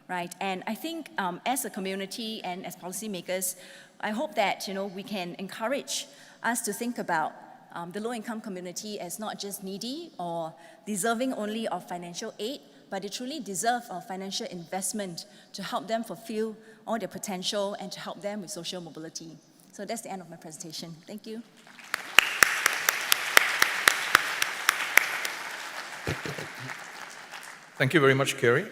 right? And I think as a community and as policymakers, I hope that, we can encourage us to think about the low-income community as not just needy or deserving only of financial aid, but they truly deserve of financial investment to help them fulfill all their potential and to help them with social mobility. So that's the end of my presentation. Thank you. Thank you very much, Kerry.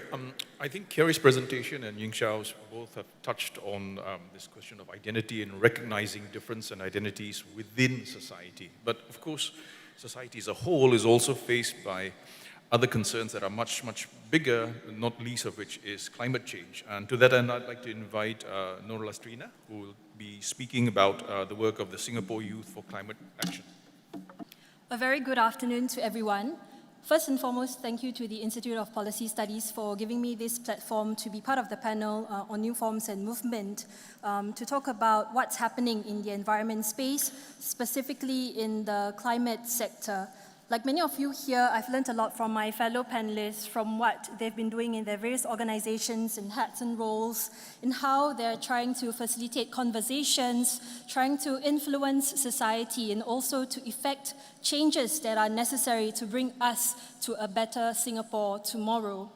I think Kerry's presentation and Ying Xiao's both have touched on this question of identity and recognizing difference and identities within society. But of course, society as a whole is also faced by other concerns that are much, much bigger, not least of which is climate change. And to that end, I'd like to invite Nur Lastrina, who will be speaking about the work of the Singapore Youth for Climate Action. A very good afternoon to everyone. First and foremost, thank you to the Institute of Policy Studies for giving me this platform to be part of the panel on new forms and movement to talk about what's happening in the environment space, specifically in the climate sector. Like many of you here, I've learned a lot from my fellow panelists, from what they've been doing in their various organizations and hats and roles, in how they're trying to facilitate conversations, trying to influence society, and also to effect changes that are necessary to bring us to a better Singapore tomorrow.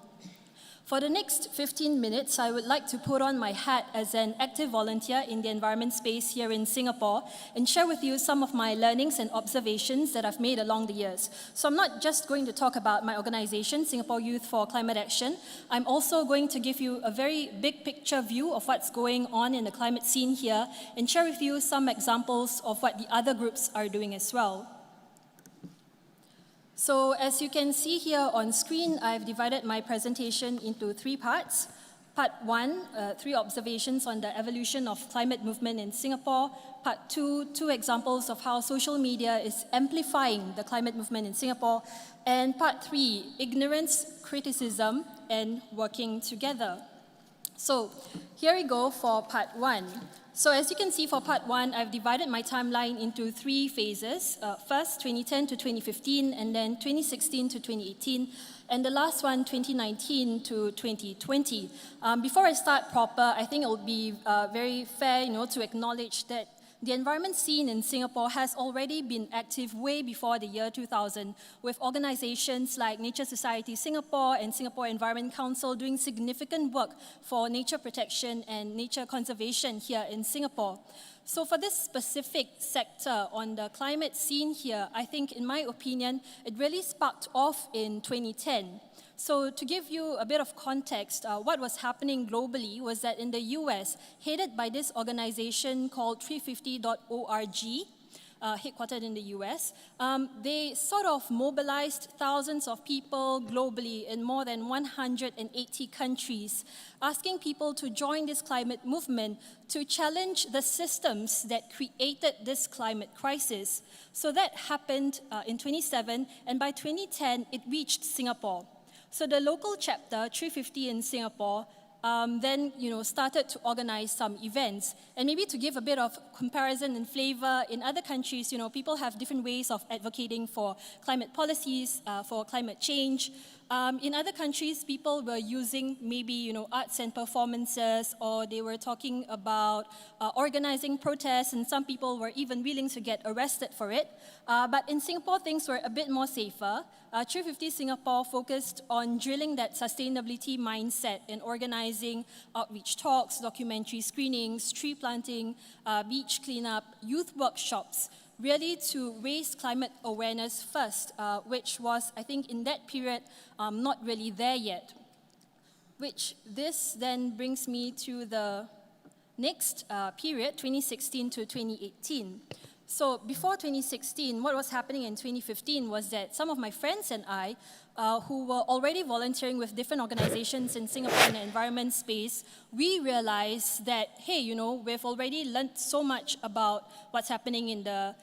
For the next 15 minutes, I would like to put on my hat as an active volunteer in the environment space here in Singapore and share with you some of my learnings and observations that I've made along the years. So I'm not just going to talk about my organization, Singapore Youth for Climate Action. I'm also going to give you a very big picture view of what's going on in the climate scene here and share with you some examples of what the other groups are doing as well. So as you can see here on screen, I've divided my presentation into 3 parts. Part 1, 3 observations on the evolution of climate movement in Singapore. Part 2, 2 examples of how social media is amplifying the climate movement in Singapore. And Part 3, ignorance, criticism, and working together. So here we go for Part 1. So as you can see for Part 1, I've divided my timeline into 3 phases. First, 2010 to 2015, and then 2016 to 2018, and the last one, 2019 to 2020. Before I start proper, I think it would be very fair, to acknowledge that the environment scene in Singapore has already been active way before the year 2000, with organizations like Nature Society Singapore and Singapore Environment Council doing significant work for nature protection and nature conservation here in Singapore. So for this specific sector on the climate scene here, I think, in my opinion, it really sparked off in 2010. So to give you a bit of context, what was happening globally was that in the US, headed by this organization called 350.org, headquartered in the US, they sort of mobilized thousands of people globally in more than 180 countries, asking people to join this climate movement to challenge the systems that created this climate crisis. So that happened in 2007, and by 2010, it reached Singapore. So the local chapter, 350 in Singapore, then started to organize some events. And maybe to give a bit of comparison and flavor, in other countries, people have different ways of advocating for climate policies, for climate change. In other countries, people were using maybe arts and performances, or they were talking about organizing protests, and some people were even willing to get arrested for it. But in Singapore, things were a bit more safer. 350 Singapore focused on drilling that sustainability mindset and organizing outreach talks, documentary screenings, tree planting, beach cleanup, youth workshops, really to raise climate awareness first, which was, I think, in that period, not really there yet. Which this then brings me to the next period, 2016 to 2018. So before 2016, what was happening in 2015 was that some of my friends and I, who were already volunteering with different organizations in Singapore in the environment space, we realized that, hey, we've already learned so much about what's happening in the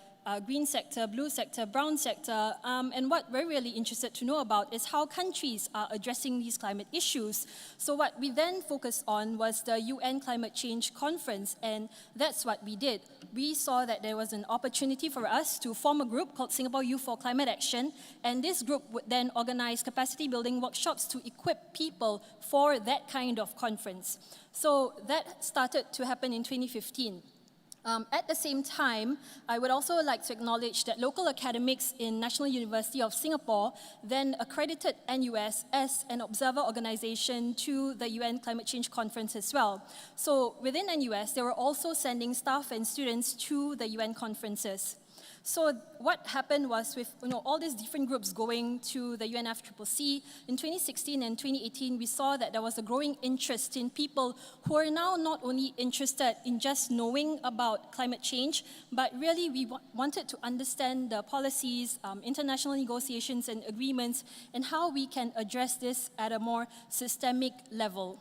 green sector, blue sector, brown sector, and what we're really interested to know about is how countries are addressing these climate issues. So what we then focused on was the UN Climate Change Conference, and that's what we did. We saw that there was an opportunity for us to form a group called Singapore Youth for Climate Action, and this group would then organize capacity building workshops to equip people for that kind of conference. So that started to happen in 2015. At the same time, I would also like to acknowledge that local academics in National University of Singapore then accredited NUS as an observer organization to the UN Climate Change Conference as well. So within NUS, they were also sending staff and students to the UN conferences. So what happened was with all these different groups going to the UNFCCC, in 2016 and 2018, we saw that there was a growing interest in people who are now not only interested in just knowing about climate change, but really we wanted to understand the policies, international negotiations and agreements, and how we can address this at a more systemic level.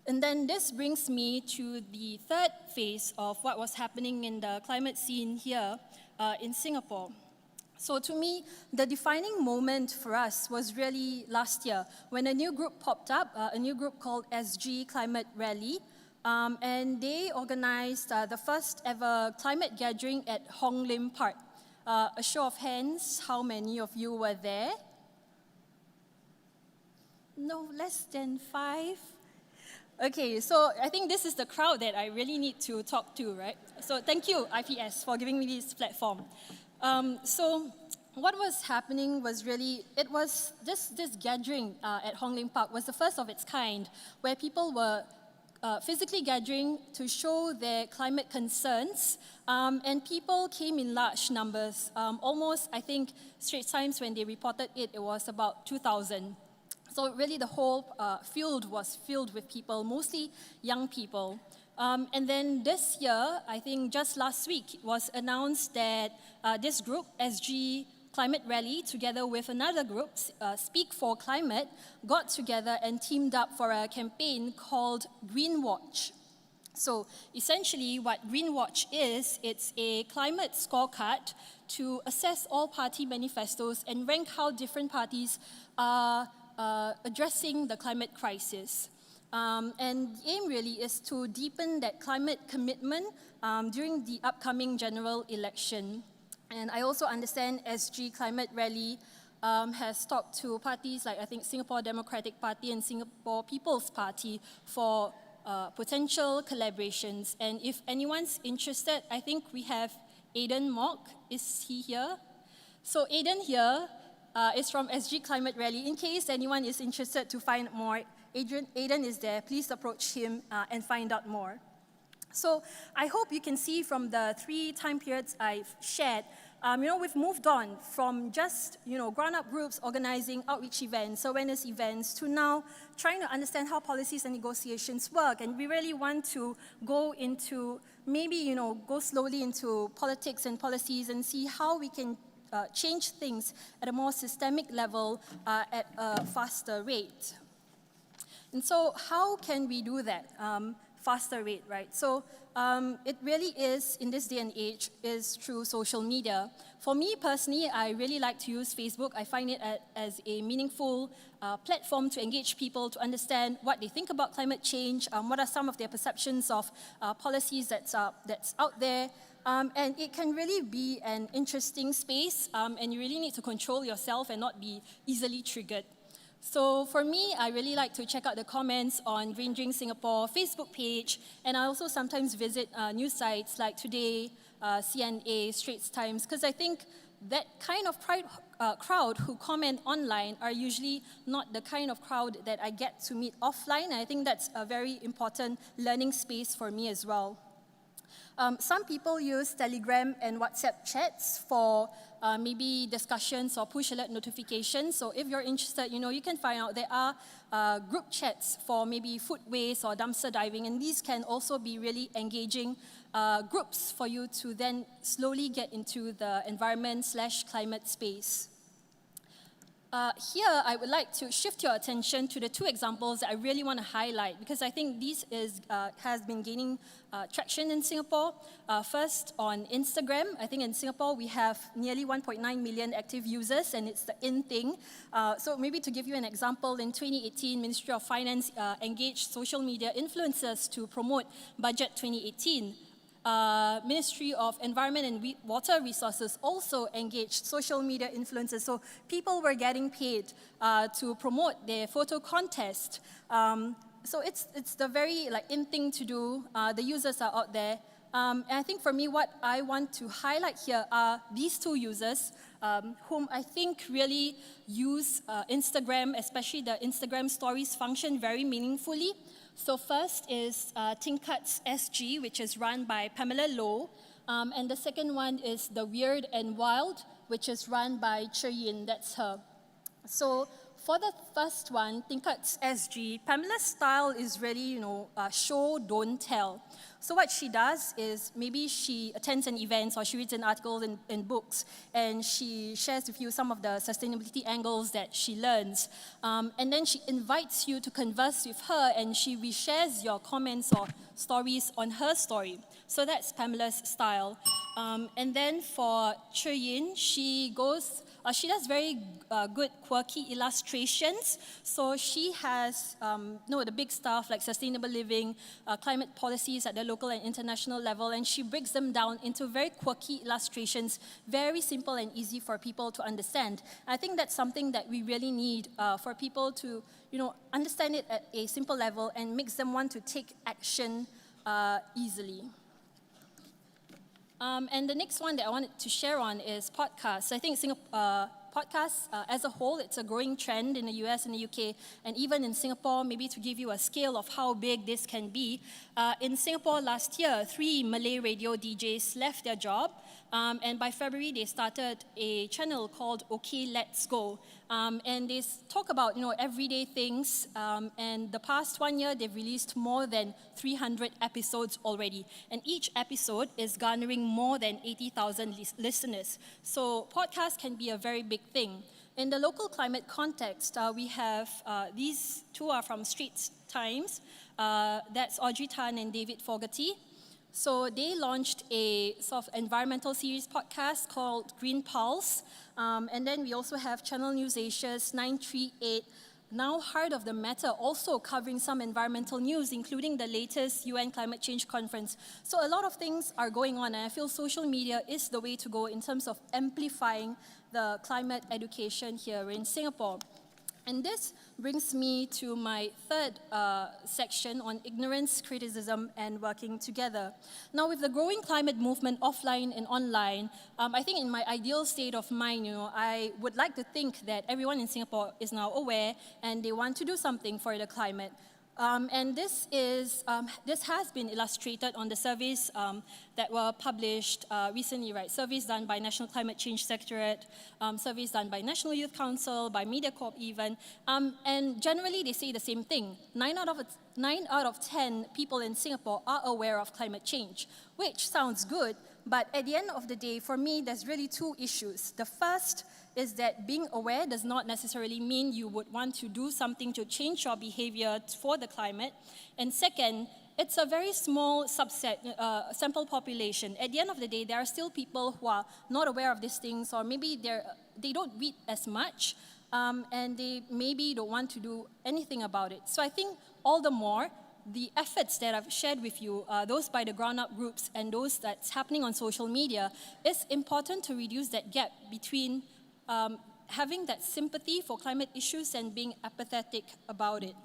And then this brings me to the third phase of what was happening in the climate scene here in Singapore. So to me, the defining moment for us was really last year when a new group popped up, a new group called SG Climate Rally, and they organized the first ever climate gathering at Hong Lim Park. A show of hands, how many of you were there? No, less than 5. Okay, so I think this is the crowd that I really need to talk to, right? So thank you, IPS, for giving me this platform. So what was happening was really, it was this gathering at Hong Lim Park was the first of its kind, where people were physically gathering to show their climate concerns, and people came in large numbers. Almost, I think, Straits Times, when they reported it, it was about 2,000. So really the whole field was filled with people, mostly young people. And then this year, I think just last week, it was announced that this group, SG Climate Rally, together with another group, Speak for Climate, got together and teamed up for a campaign called Green Watch. So essentially what Green Watch is, it's a climate scorecard to assess all party manifestos and rank how different parties are addressing the climate crisis. And the aim really is to deepen that climate commitment during the upcoming general election. And I also understand SG Climate Rally has talked to parties like, I think, Singapore Democratic Party and Singapore People's Party for potential collaborations. And if anyone's interested, I think we have Aidan Mock. Is he here? So Aidan here is from SG Climate Rally. In case anyone is interested to find more, Aidan is there. Please approach him and find out more. So I hope you can see from the 3 time periods I've shared We've moved on from just, grown-up groups organizing outreach events, awareness events, to now trying to understand how policies and negotiations work. And we really want to go into, maybe, go slowly into politics and policies and see how we can change things at a more systemic level at a faster rate. And so how can we do that? Faster rate, right? So it really is, in this day and age, is through social media. For me personally, I really like to use Facebook. I find it as a meaningful platform to engage people, to understand what they think about climate change, what are some of their perceptions of policies that's out there. And it can really be an interesting space, and you really need to control yourself and not be easily triggered. So for me, I really like to check out the comments on Ranging Singapore Facebook page, and I also sometimes visit news sites like Today, CNA, Straits Times, because I think that kind of crowd who comment online are usually not the kind of crowd that I get to meet offline, and I think that's a very important learning space for me as well. Some people use Telegram and WhatsApp chats for maybe discussions or push alert notifications. So if you're interested, you can find out there are group chats for maybe food waste or dumpster diving, and these can also be really engaging groups for you to then slowly get into the environment/climate space. Here, I would like to shift your attention to the two examples that I really want to highlight, because I think this has been gaining traction in Singapore. First, on Instagram. I think in Singapore, we have nearly 1.9 million active users, and it's the in thing. So maybe to give you an example, in 2018, Ministry of Finance engaged social media influencers to promote Budget 2018. Ministry of Environment and Water Resources also engaged social media influencers. So people were getting paid to promote their photo contest. So it's the very in thing to do. The users are out there. And I think for me, what I want to highlight here are these two users whom I think really use Instagram, especially the Instagram stories function, very meaningfully. So first is Tingkat's SG, which is run by Pamela Low. And the second one is The Weird and Wild, which is run by Yin. That's her. So for the first one, Tingkat's SG, Pamela's style is really, show, don't tell. So what she does is maybe she attends an event or she reads an article in books, and she shares with you some of the sustainability angles that she learns. And then she invites you to converse with her, and she reshares your comments or stories on her story. So that's Pamela's style. And then for Yin, she does very good, quirky illustrations. So she has the big stuff like sustainable living, climate policies at the local and international level, and she breaks them down into very quirky illustrations, very simple and easy for people to understand. I think that's something that we really need for people to, understand it at a simple level and makes them want to take action easily. And the next one that I wanted to share on is podcasts. I think podcasts as a whole, it's a growing trend in the US and the UK, and even in Singapore, maybe to give you a scale of how big this can be. In Singapore last year, 3 Malay radio DJs left their job, and by February, they started a channel called OK Let's Go. And they talk about, everyday things, and the past 1 year, they've released more than 300 episodes already. And each episode is garnering more than 80,000 listeners. So podcasts can be a very big thing. In the local climate context, we have, these two are from Straits Times. That's Audrey Tan and David Fogarty. So they launched a sort of environmental series podcast called Green Pulse. And then we also have Channel News Asia's 938, Now Heart of the Matter, also covering some environmental news, including the latest UN Climate Change Conference. So a lot of things are going on, and I feel social media is the way to go in terms of amplifying the climate education here in Singapore. And this brings me to my third section on ignorance, criticism, and working together. Now, with the growing climate movement offline and online, I think in my ideal state of mind, I would like to think that everyone in Singapore is now aware and they want to do something for the climate. And this has been illustrated on the surveys that were published recently, right? Surveys done by National Climate Change Secretariat, surveys done by National Youth Council, by MediaCorp even, and generally they say the same thing. 9 out of 10 people in Singapore are aware of climate change, which sounds good, but at the end of the day, for me, there's really two issues. The first is that being aware does not necessarily mean you would want to do something to change your behavior for the climate. And second, it's a very small subset, sample population. At the end of the day, there are still people who are not aware of these things, or maybe they don't read as much, and they maybe don't want to do anything about it. So I think all the more, the efforts that I've shared with you, those by the ground-up groups and those that's happening on social media, it's important to reduce that gap between having that sympathy for climate issues and being apathetic about it.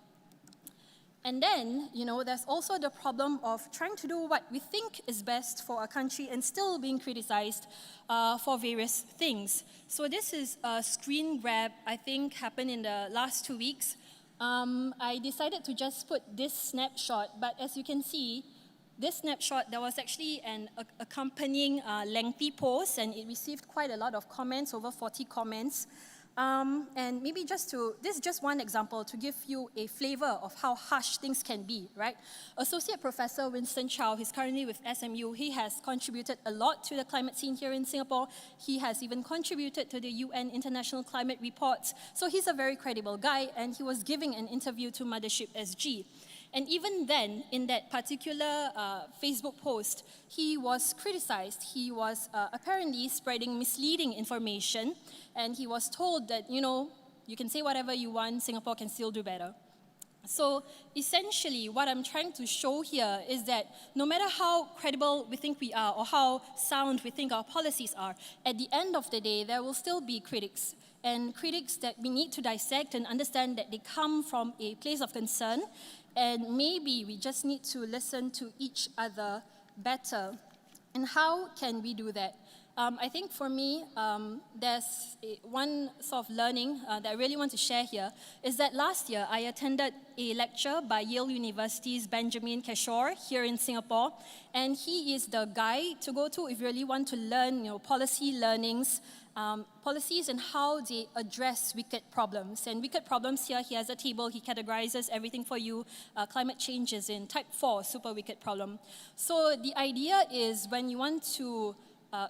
And then, there's also the problem of trying to do what we think is best for our country and still being criticized for various things. So this is a screen grab, I think, happened in the last 2 weeks. I decided to just put this snapshot, but as you can see, this snapshot, there was actually an accompanying lengthy post, and it received quite a lot of comments, over 40 comments. And maybe this is just one example to give you a flavor of how harsh things can be, right? Associate Professor Winston Chow, he's currently with SMU, he has contributed a lot to the climate scene here in Singapore. He has even contributed to the UN International Climate Reports. So he's a very credible guy, and he was giving an interview to Mothership SG. And even then, in that particular Facebook post, he was criticized. He was apparently spreading misleading information, and he was told that, you can say whatever you want, Singapore can still do better. So essentially, what I'm trying to show here is that no matter how credible we think we are or how sound we think our policies are, at the end of the day, there will still be critics. And critics that we need to dissect and understand that they come from a place of concern, and maybe we just need to listen to each other better. And how can we do that? I think for me, there's one sort of learning that I really want to share here, is that last year I attended a lecture by Yale University's Benjamin Kishore here in Singapore, and he is the guy to go to if you really want to learn policy learnings, policies and how they address wicked problems. And wicked problems here, he has a table, he categorizes everything for you. Climate change is in type 4, super wicked problem. So the idea is when you want to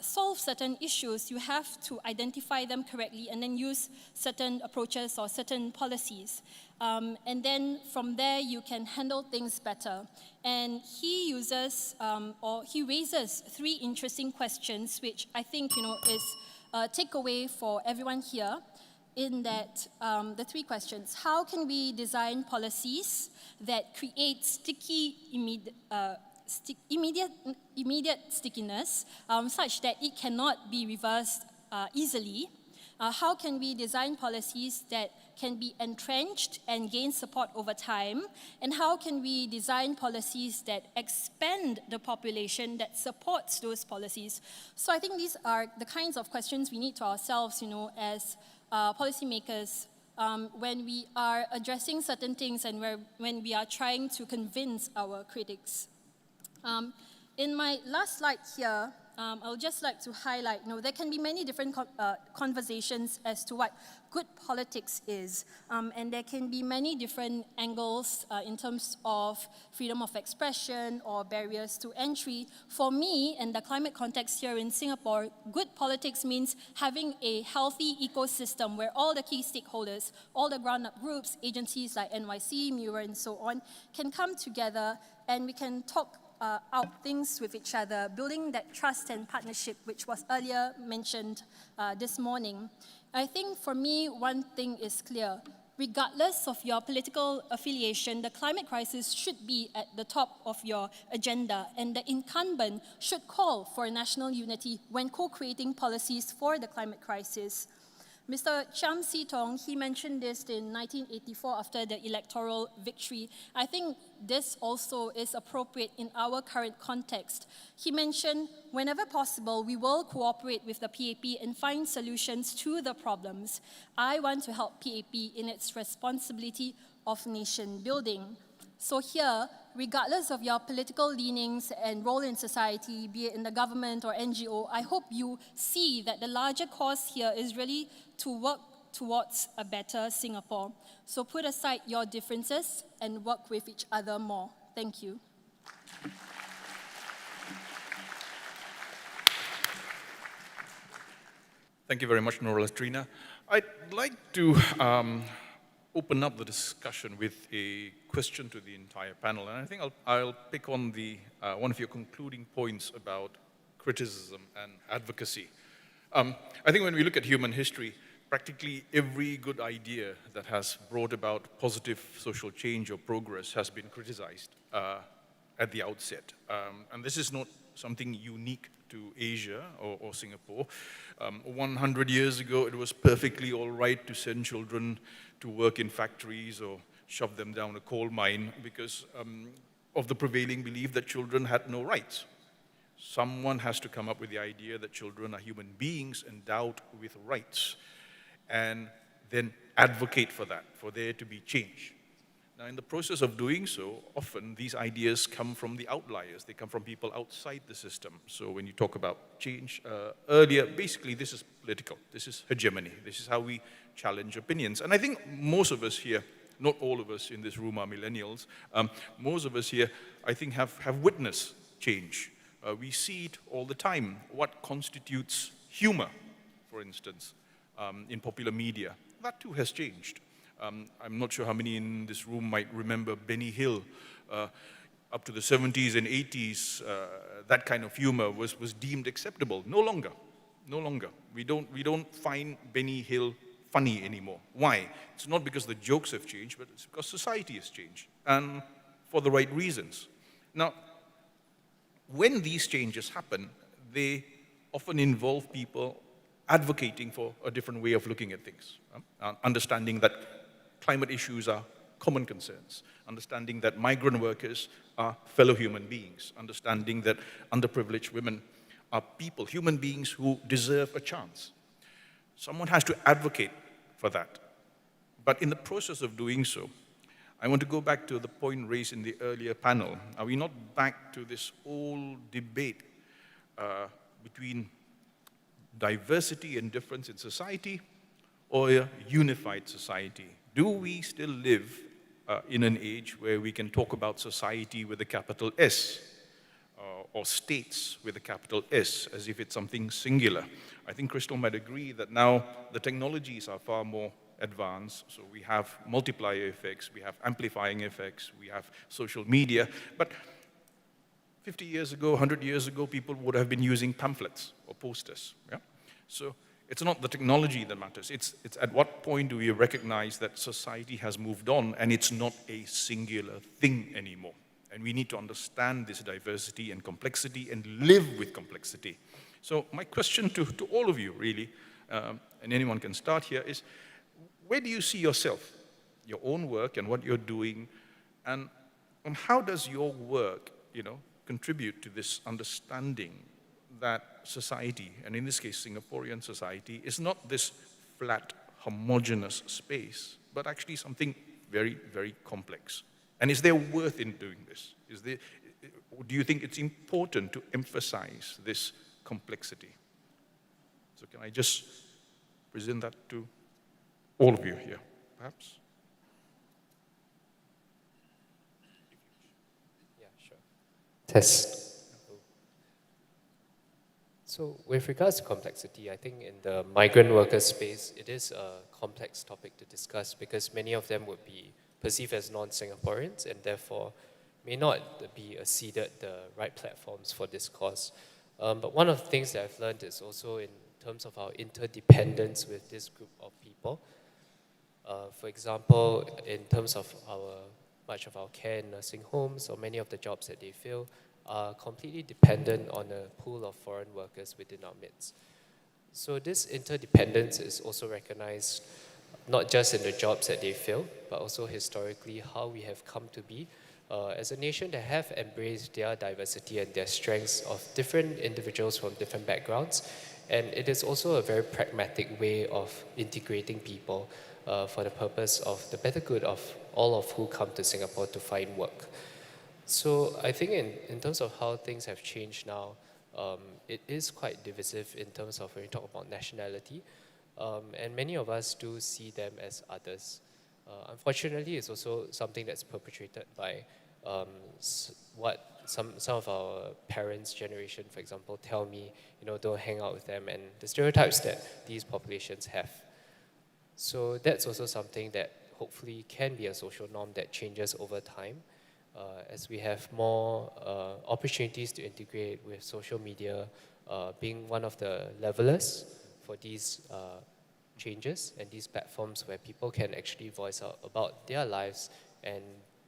solve certain issues, you have to identify them correctly and then use certain approaches or certain policies. And then from there, you can handle things better. And he uses, or he raises 3 interesting questions, which I think, is a takeaway for everyone here, in that the 3 questions. How can we design policies that create sticky, immediate stickiness, such that it cannot be reversed easily? How can we design policies that can be entrenched and gain support over time? And how can we design policies that expand the population that supports those policies? So I think these are the kinds of questions we need to ourselves, as policymakers, when we are addressing certain things and when we are trying to convince our critics. In my last slide here, I would just like to highlight, there can be many different conversations as to what good politics is. And there can be many different angles in terms of freedom of expression or barriers to entry. For me, in the climate context here in Singapore, good politics means having a healthy ecosystem where all the key stakeholders, all the ground-up groups, agencies like NYC, Mura, and so on, can come together and we can talk out things with each other, building that trust and partnership, which was earlier mentioned this morning. I think for me, one thing is clear. Regardless of your political affiliation, the climate crisis should be at the top of your agenda, and the incumbent should call for national unity when co-creating policies for the climate crisis. Mr. Chiam See Tong, he mentioned this in 1984 after the electoral victory. I think this also is appropriate in our current context. He mentioned, whenever possible, we will cooperate with the PAP and find solutions to the problems. I want to help PAP in its responsibility of nation building. So here, regardless of your political leanings and role in society, be it in the government or NGO, I hope you see that the larger cause here is really to work towards a better Singapore. So put aside your differences and work with each other more. Thank you. Thank you very much, Noralatrina. I'd like to open up the discussion with a question to the entire panel, and I think I'll pick on the one of your concluding points about criticism and advocacy. I think when we look at human history, practically every good idea that has brought about positive social change or progress has been criticized at the outset. And this is not something unique to Asia or Singapore. 100 years ago, it was perfectly all right to send children to work in factories or shove them down a coal mine because of the prevailing belief that children had no rights. Someone has to come up with the idea that children are human beings endowed with rights, and then advocate for that, for there to be change. Now, in the process of doing so, often these ideas come from the outliers. They come from people outside the system. So when you talk about change earlier, basically this is political. This is hegemony. This is how we challenge opinions. And I think most of us here, not all of us in this room are millennials, most of us here, I think, have witnessed change. We see it all the time. What constitutes humor, for instance, in popular media, that too has changed. I'm not sure how many in this room might remember Benny Hill. Up to the 70s and 80s, that kind of humor was deemed acceptable. No longer. We don't find Benny Hill funny anymore. Why? It's not because the jokes have changed, but it's because society has changed, and for the right reasons. Now, when these changes happen, they often involve people advocating for a different way of looking at things, understanding that climate issues are common concerns, understanding that migrant workers are fellow human beings, understanding that underprivileged women are people, human beings who deserve a chance. Someone has to advocate for that. But in the process of doing so, I want to go back to the point raised in the earlier panel. Are we not back to this old debate between diversity and difference in society or a unified society? Do we still live in an age where we can talk about society with a capital S or states with a capital S as if it's something singular? I think Crystal might agree that now the technologies are far more advanced, so we have multiplier effects, we have amplifying effects, we have social media, but 50 years ago, 100 years ago, people would have been using pamphlets or posters. Yeah? So it's not the technology that matters. It's at what point do we recognize that society has moved on and it's not a singular thing anymore. And we need to understand this diversity and complexity and live with complexity. So my question to all of you, really, and anyone can start here, is where do you see yourself, your own work and what you're doing, and how does your work, contribute to this understanding that society, and in this case Singaporean society, is not this flat, homogeneous space, but actually something very, very complex? And is there worth in doing this? Do you think it's important to emphasize this complexity? So can I just present that to all of you here, perhaps? Yeah, sure. Test. So with regards to complexity, I think in the migrant worker space, it is a complex topic to discuss because many of them would be perceived as non-Singaporeans and therefore may not be acceded the right platforms for discourse. But one of the things that I've learned is also in terms of our interdependence with this group of people. For example, in terms of much of our care in nursing homes or many of the jobs that they fill are completely dependent on a pool of foreign workers within our midst. So this interdependence is also recognized not just in the jobs that they fill, but also historically how we have come to be as a nation that have embraced their diversity and their strengths of different individuals from different backgrounds. And it is also a very pragmatic way of integrating people for the purpose of the better good of all of who come to Singapore to find work. So I think in terms of how things have changed now, it is quite divisive in terms of when we talk about nationality. And many of us do see them as others. Unfortunately, it's also something that's perpetrated by what some of our parents' generation, for example, tell me, don't hang out with them, and the stereotypes that these populations have. So that's also something that hopefully can be a social norm that changes over time as we have more opportunities to integrate with social media being one of the levelers for these changes and these platforms where people can actually voice out about their lives and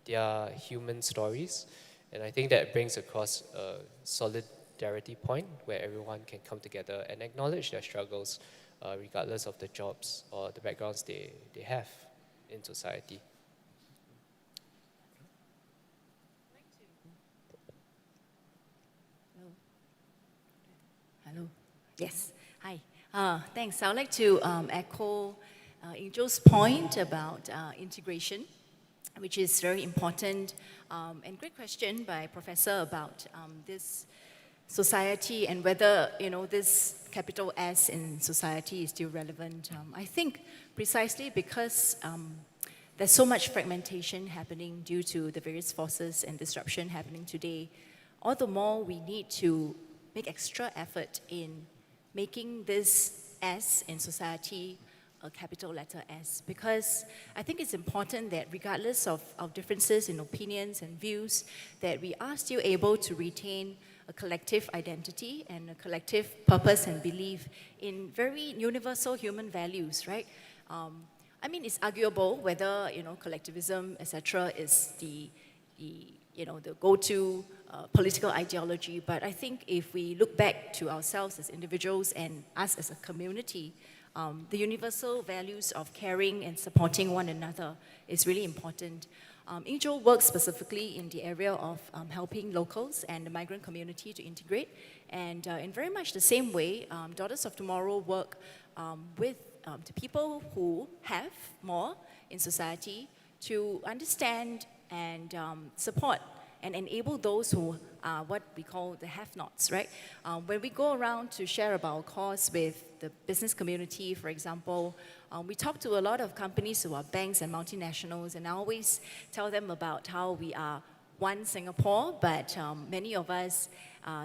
their human stories. And I think that brings across a solidarity point where everyone can come together and acknowledge their struggles regardless of the jobs or the backgrounds they have in society. Hello. Yes. Hi. Thanks. I would like to echo Angel's point about integration, which is very important. And great question by Professor about this society and whether this capital S in society is still relevant. I think precisely because there's so much fragmentation happening due to the various forces and disruption happening today, all the more we need to make extra effort in making this S in society a capital letter S, because I think it's important that regardless of our differences in opinions and views, that we are still able to retain a collective identity and a collective purpose and belief in very universal human values, right? I mean, it's arguable whether, collectivism, etc., is the go-to political ideology, but I think if we look back to ourselves as individuals and us as a community, the universal values of caring and supporting one another is really important. Angel works specifically in the area of helping locals and the migrant community to integrate, and in very much the same way, Daughters of Tomorrow work with the people who have more in society to understand and support and enable those who are what we call the have-nots, right? When we go around to share about our cause with the business community, for example, we talk to a lot of companies who are banks and multinationals, and I always tell them about how we are one Singapore, but many of us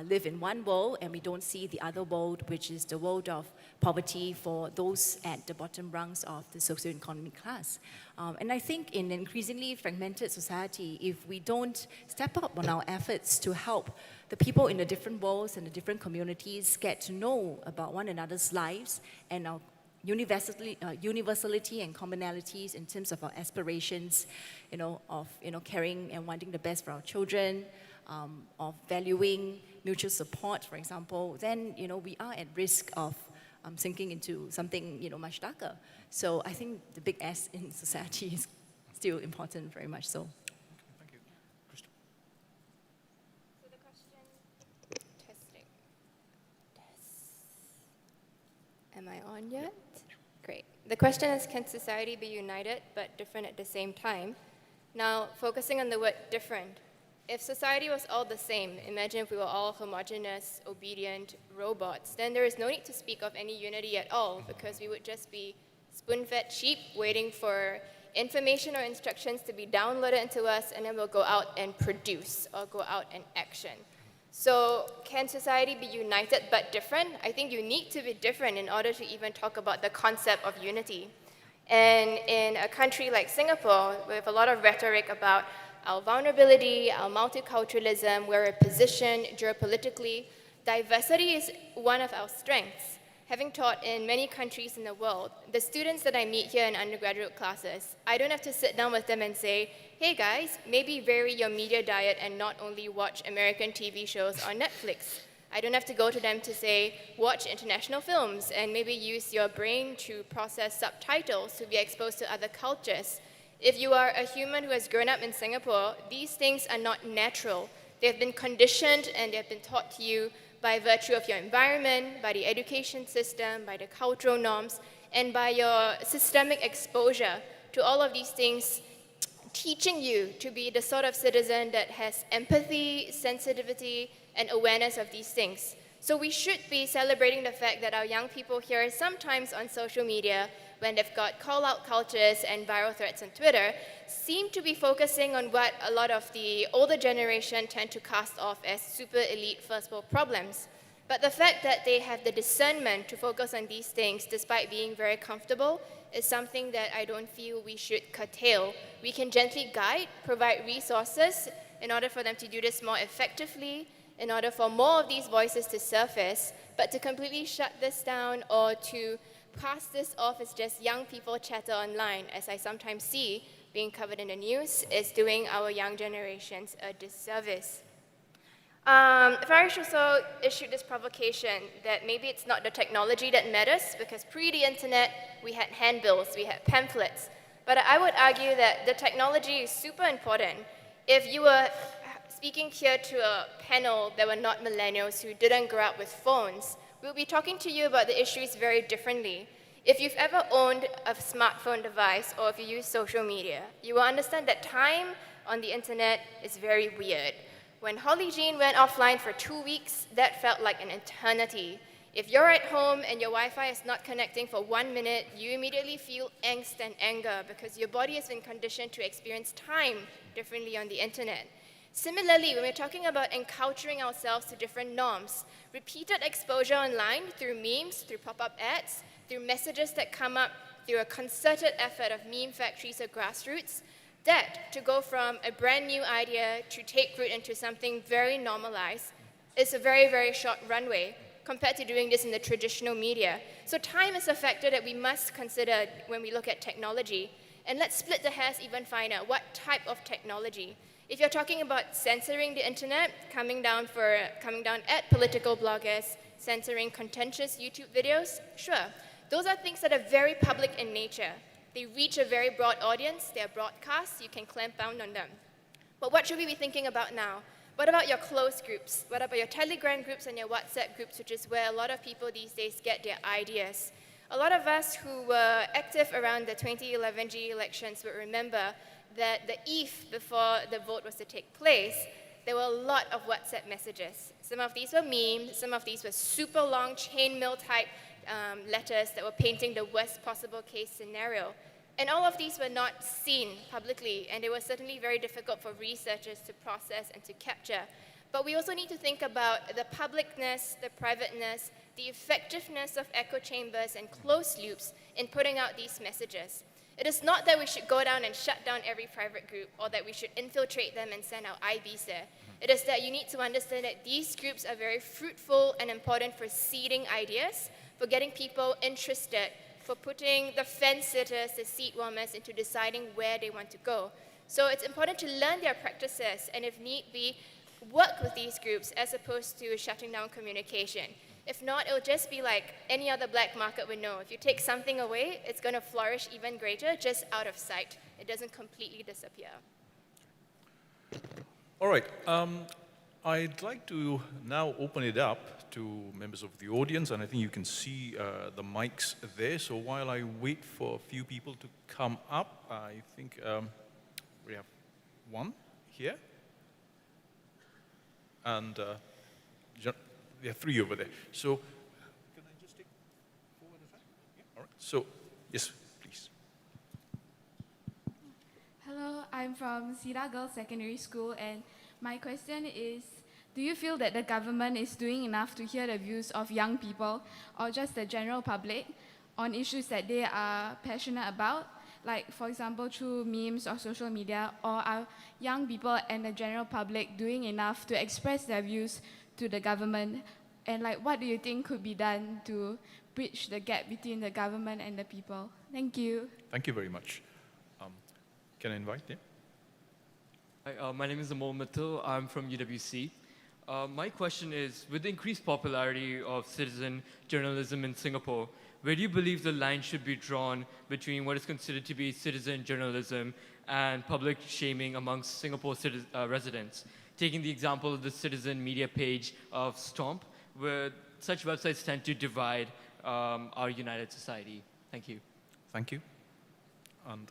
live in one world and we don't see the other world, which is the world of poverty for those at the bottom rungs of the socioeconomic class. And I think in an increasingly fragmented society, if we don't step up on our efforts to help the people in the different worlds and the different communities get to know about one another's lives and our universality and commonalities in terms of our aspirations, of caring and wanting the best for our children, of valuing mutual support, for example, then we are at risk of sinking into something much darker. So I think the big S in society is still important, very much so. Thank you. Krista. So the question, testing. Am I on yet? Great. The question is, can society be united but different at the same time? Now, focusing on the word different, if society was all the same, imagine if we were all homogeneous, obedient robots, then there is no need to speak of any unity at all, because we would just be spoon-fed sheep waiting for information or instructions to be downloaded into us, and then we'll go out and produce or go out and action. So can society be united but different? I think you need to be different in order to even talk about the concept of unity. And in a country like Singapore, with a lot of rhetoric about our vulnerability, our multiculturalism, where we're positioned geopolitically, diversity is one of our strengths. Having taught in many countries in the world, the students that I meet here in undergraduate classes, I don't have to sit down with them and say, hey guys, maybe vary your media diet and not only watch American TV shows on Netflix. I don't have to go to them to say, watch international films and maybe use your brain to process subtitles to be exposed to other cultures. If you are a human who has grown up in Singapore, these things are not natural. They've been conditioned and they've been taught to you by virtue of your environment, by the education system, by the cultural norms, and by your systemic exposure to all of these things, teaching you to be the sort of citizen that has empathy, sensitivity, and awareness of these things. So we should be celebrating the fact that our young people here, sometimes on social media, when they've got call-out cultures and viral threats on Twitter, seem to be focusing on what a lot of the older generation tend to cast off as super elite first world problems. But the fact that they have the discernment to focus on these things despite being very comfortable is something that I don't feel we should curtail. We can gently guide, provide resources in order for them to do this more effectively, in order for more of these voices to surface, but to completely shut this down or to pass this off as just young people chatter online, as I sometimes see being covered in the news, is doing our young generations a disservice. Farish also issued this provocation that maybe it's not the technology that matters, because pre the internet, we had handbills, we had pamphlets. But I would argue that the technology is super important. If you were speaking here to a panel that were not millennials who didn't grow up with phones, we'll be talking to you about the issues very differently. If you've ever owned a smartphone device or if you use social media, you will understand that time on the internet is very weird. When Holly Jean went offline for 2 weeks, that felt like an eternity. If you're at home and your Wi-Fi is not connecting for 1 minute, you immediately feel angst and anger because your body has been conditioned to experience time differently on the internet. Similarly, when we're talking about encountering ourselves to different norms, repeated exposure online through memes, through pop-up ads, through messages that come up through a concerted effort of meme factories or grassroots, that to go from a brand new idea to take root into something very normalized is a very, very short runway compared to doing this in the traditional media. So time is a factor that we must consider when we look at technology. And let's split the hairs even finer. What type of technology? If you're talking about censoring the internet, coming down at political bloggers, censoring contentious YouTube videos, sure. Those are things that are very public in nature. They reach a very broad audience, they're broadcasts, you can clamp down on them. But what should we be thinking about now? What about your close groups? What about your Telegram groups and your WhatsApp groups, which is where a lot of people these days get their ideas? A lot of us who were active around the 2011 G elections would remember that the eve before the vote was to take place, there were a lot of WhatsApp messages. Some of these were memes, some of these were super long chainmail type letters that were painting the worst possible case scenario. And all of these were not seen publicly, and they were certainly very difficult for researchers to process and to capture. But we also need to think about the publicness, the privateness, the effectiveness of echo chambers and closed loops in putting out these messages. It is not that we should go down and shut down every private group or that we should infiltrate them and send our IBs there. It is that you need to understand that these groups are very fruitful and important for seeding ideas, for getting people interested, for putting the fence sitters, the seat warmers, into deciding where they want to go. So it's important to learn their practices and, if need be, work with these groups as opposed to shutting down communication. If not, it'll just be like any other black market we know. If you take something away, it's going to flourish even greater, just out of sight. It doesn't completely disappear. All right. I'd like to now open it up to members of the audience, and I think you can see the mics there. So while I wait for a few people to come up, I think we have one here. And there are three over there. So can I just take forward a second? Yeah, all right. So, yes, please. Hello, I'm from Sira Girls Secondary School, and my question is, do you feel that the government is doing enough to hear the views of young people or just the general public on issues that they are passionate about? Like, for example, through memes or social media, or are young people and the general public doing enough to express their views to the government? And like, what do you think could be done to bridge the gap between the government and the people? Thank you. Thank you very much. Can I invite you? Hi, my name is Amol Mittal. I'm from UWC. My question is, with the increased popularity of citizen journalism in Singapore, where do you believe the line should be drawn between what is considered to be citizen journalism and public shaming amongst Singapore residents? Taking the example of the citizen media page of Stomp, where such websites tend to divide our united society. Thank you. Thank you. And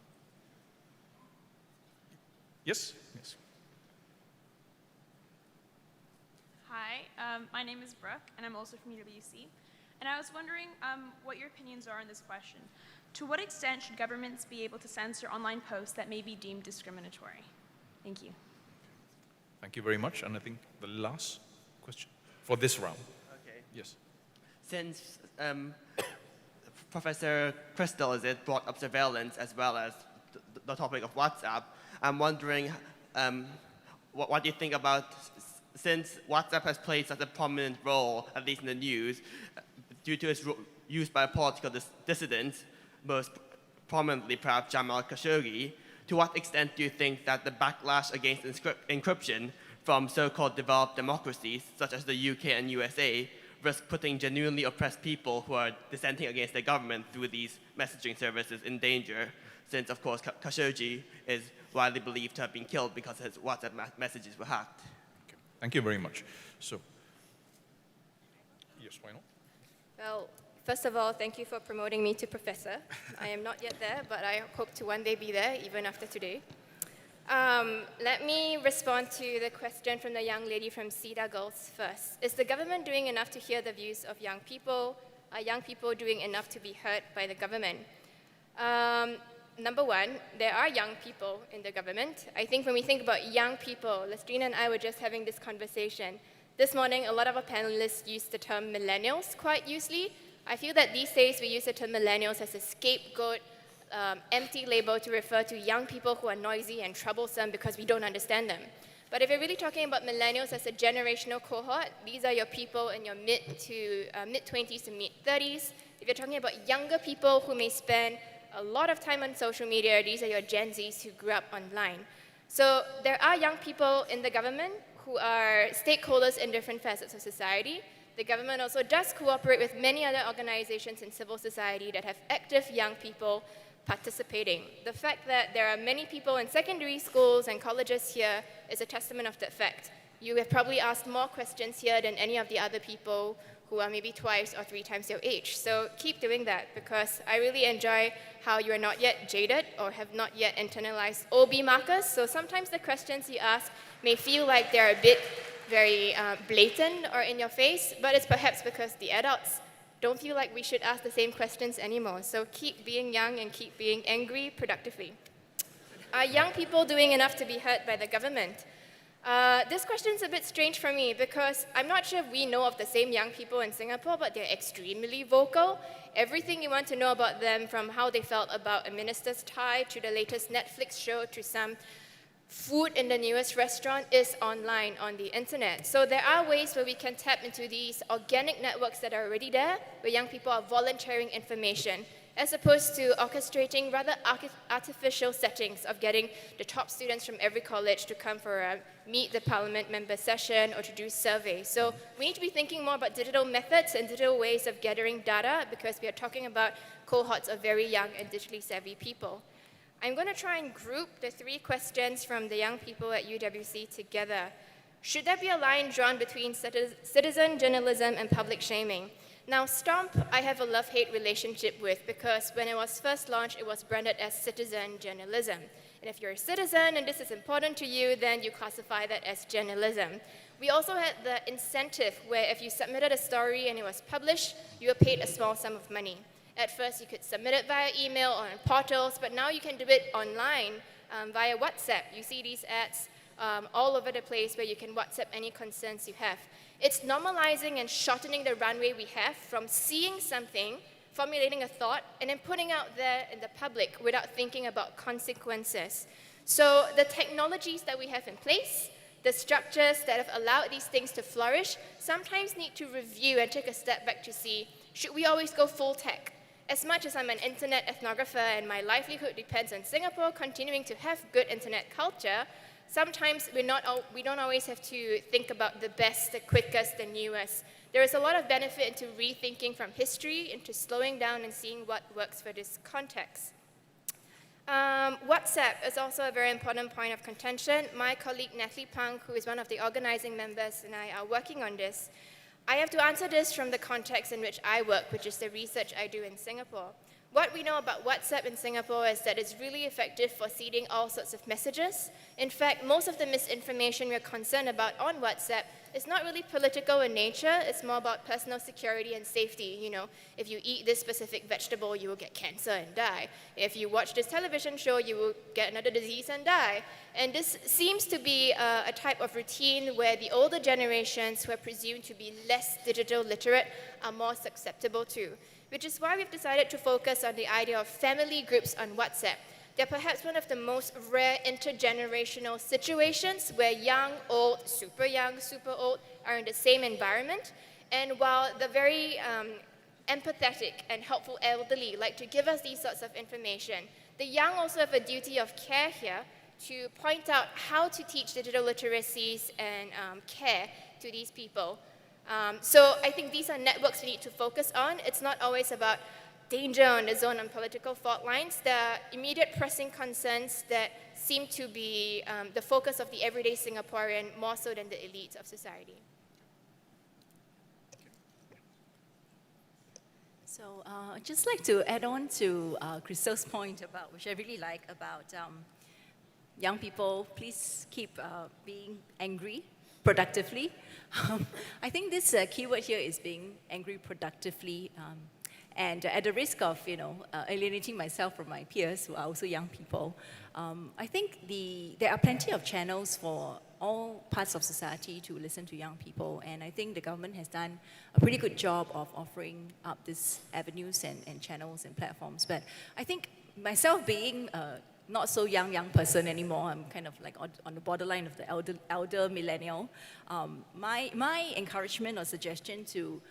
yes, yes. Hi, my name is Brooke, and I'm also from UWC. And I was wondering what your opinions are on this question. To what extent should governments be able to censor online posts that may be deemed discriminatory? Thank you. Thank you very much. And I think the last question for this round. Okay. Yes. Since Professor Crystal brought up surveillance as well as the topic of WhatsApp, I'm wondering what you think about, since WhatsApp has played such a prominent role, at least in the news, due to its use by political dissidents, most prominently perhaps Jamal Khashoggi, to what extent do you think that the backlash against encryption from so-called developed democracies, such as the UK and USA, risk putting genuinely oppressed people who are dissenting against the government through these messaging services in danger, since, of course, Khashoggi is widely believed to have been killed because his WhatsApp messages were hacked? Okay. Thank you very much. So, yes, why not? Well, first of all, thank you for promoting me to professor. I am not yet there, but I hope to one day be there, even after today. Let me respond to the question from the young lady from Cedar Girls first. Is the government doing enough to hear the views of young people? Are young people doing enough to be heard by the government? Number one, there are young people in the government. I think when we think about young people, Lestrina and I were just having this conversation. This morning, a lot of our panelists use the term millennials quite usually. I feel that these days we use the term millennials as a scapegoat, empty label to refer to young people who are noisy and troublesome because we don't understand them. But if you're really talking about millennials as a generational cohort, these are your people in your mid-20s to mid-30s. If you're talking about younger people who may spend a lot of time on social media, these are your Gen Zs who grew up online. So there are young people in the government who are stakeholders in different facets of society. The government also does cooperate with many other organizations in civil society that have active young people participating. The fact that there are many people in secondary schools and colleges here is a testament of that fact. You have probably asked more questions here than any of the other people who are maybe twice or three times your age. So keep doing that, because I really enjoy how you are not yet jaded or have not yet internalized OB markers. So sometimes the questions you ask may feel like they're a bit very blatant or in your face, but it's perhaps because the adults don't feel like we should ask the same questions anymore. So keep being young and keep being angry productively. Are young people doing enough to be heard by the government? This question is a bit strange for me because I'm not sure if we know of the same young people in Singapore, but they're extremely vocal. Everything you want to know about them, from how they felt about a minister's tie to the latest Netflix show to some food in the newest restaurant, is online on the internet. So there are ways where we can tap into these organic networks that are already there, where young people are volunteering information, as opposed to orchestrating rather artificial settings of getting the top students from every college to come for a meet the parliament member session or to do surveys. So we need to be thinking more about digital methods and digital ways of gathering data, because we are talking about cohorts of very young and digitally savvy people. I'm going to try and group the three questions from the young people at UWC together. Should there be a line drawn between citizen journalism and public shaming? Now, Stomp, I have a love-hate relationship with, because when it was first launched, it was branded as citizen journalism. And if you're a citizen and this is important to you, then you classify that as journalism. We also had the incentive where if you submitted a story and it was published, you were paid a small sum of money. At first, you could submit it via email or on portals, but now you can do it online via WhatsApp. You see these ads all over the place where you can WhatsApp any concerns you have. It's normalizing and shortening the runway we have from seeing something, formulating a thought, and then putting out there in the public without thinking about consequences. So the technologies that we have in place, the structures that have allowed these things to flourish, sometimes need to review and take a step back to see, should we always go full tech? As much as I'm an internet ethnographer and my livelihood depends on Singapore continuing to have good internet culture, sometimes we don't always have to think about the best, the quickest, the newest. There is a lot of benefit into rethinking from history, into slowing down and seeing what works for this context. WhatsApp is also a very important point of contention. My colleague Natalie Pang, who is one of the organizing members, and I are working on this. I have to answer this from the context in which I work, which is the research I do in Singapore. What we know about WhatsApp in Singapore is that it's really effective for seeding all sorts of messages. In fact, most of the misinformation we're concerned about on WhatsApp is not really political in nature. It's more about personal security and safety. You know, if you eat this specific vegetable, you will get cancer and die. If you watch this television show, you will get another disease and die. And this seems to be a type of routine where the older generations who are presumed to be less digital literate are more susceptible to, which is why we've decided to focus on the idea of family groups on WhatsApp. They're perhaps one of the most rare intergenerational situations where young, old, super young, super old are in the same environment. And while the very empathetic and helpful elderly like to give us these sorts of information, the young also have a duty of care here to point out how to teach digital literacies and care to these people. So I think these are networks we need to focus on. It's not always about danger on the zone on political fault lines. There are immediate pressing concerns that seem to be the focus of the everyday Singaporean more so than the elites of society. So I'd just like to add on to Crystal's point about, which I really like, about young people, please keep being angry productively. I think this keyword here is being angry productively. And at the risk of, alienating myself from my peers who are also young people, I think there are plenty of channels for all parts of society to listen to young people. And I think the government has done a pretty good job of offering up these avenues and channels and platforms. But I think myself being not so young person anymore, I'm kind of like on the borderline of the elder millennial. My encouragement or suggestion to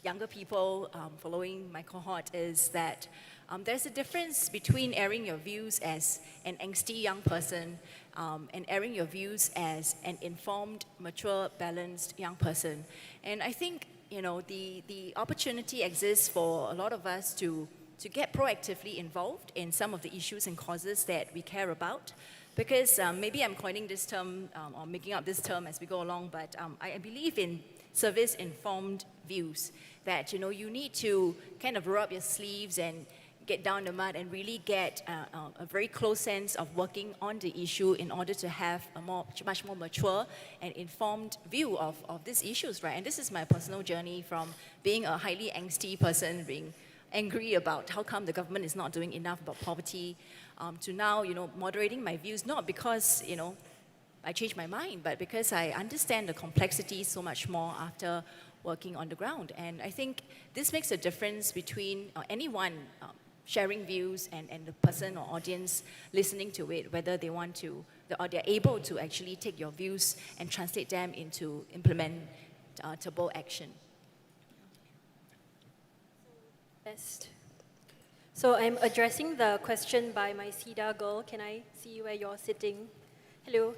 younger people following my cohort is that there's a difference between airing your views as an angsty young person and airing your views as an informed, mature, balanced young person. And I think, the opportunity exists for a lot of us to get proactively involved in some of the issues and causes that we care about. Because maybe I'm coining this term or making up this term as we go along, but I believe in service-informed views, that you need to kind of roll up your sleeves and get down the mud and really get a very close sense of working on the issue in order to have a much more mature and informed view of these issues, right? And this is my personal journey from being a highly angsty person, being angry about how come the government is not doing enough about poverty, to now, moderating my views, not because, I changed my mind, but because I understand the complexity so much more after working on the ground. And I think this makes a difference between anyone sharing views and the person or audience listening to it, whether they want to, or they're able to actually take your views and translate them into implementable action. Best. So I'm addressing the question by my Sida girl. Can I see where you're sitting? Hello.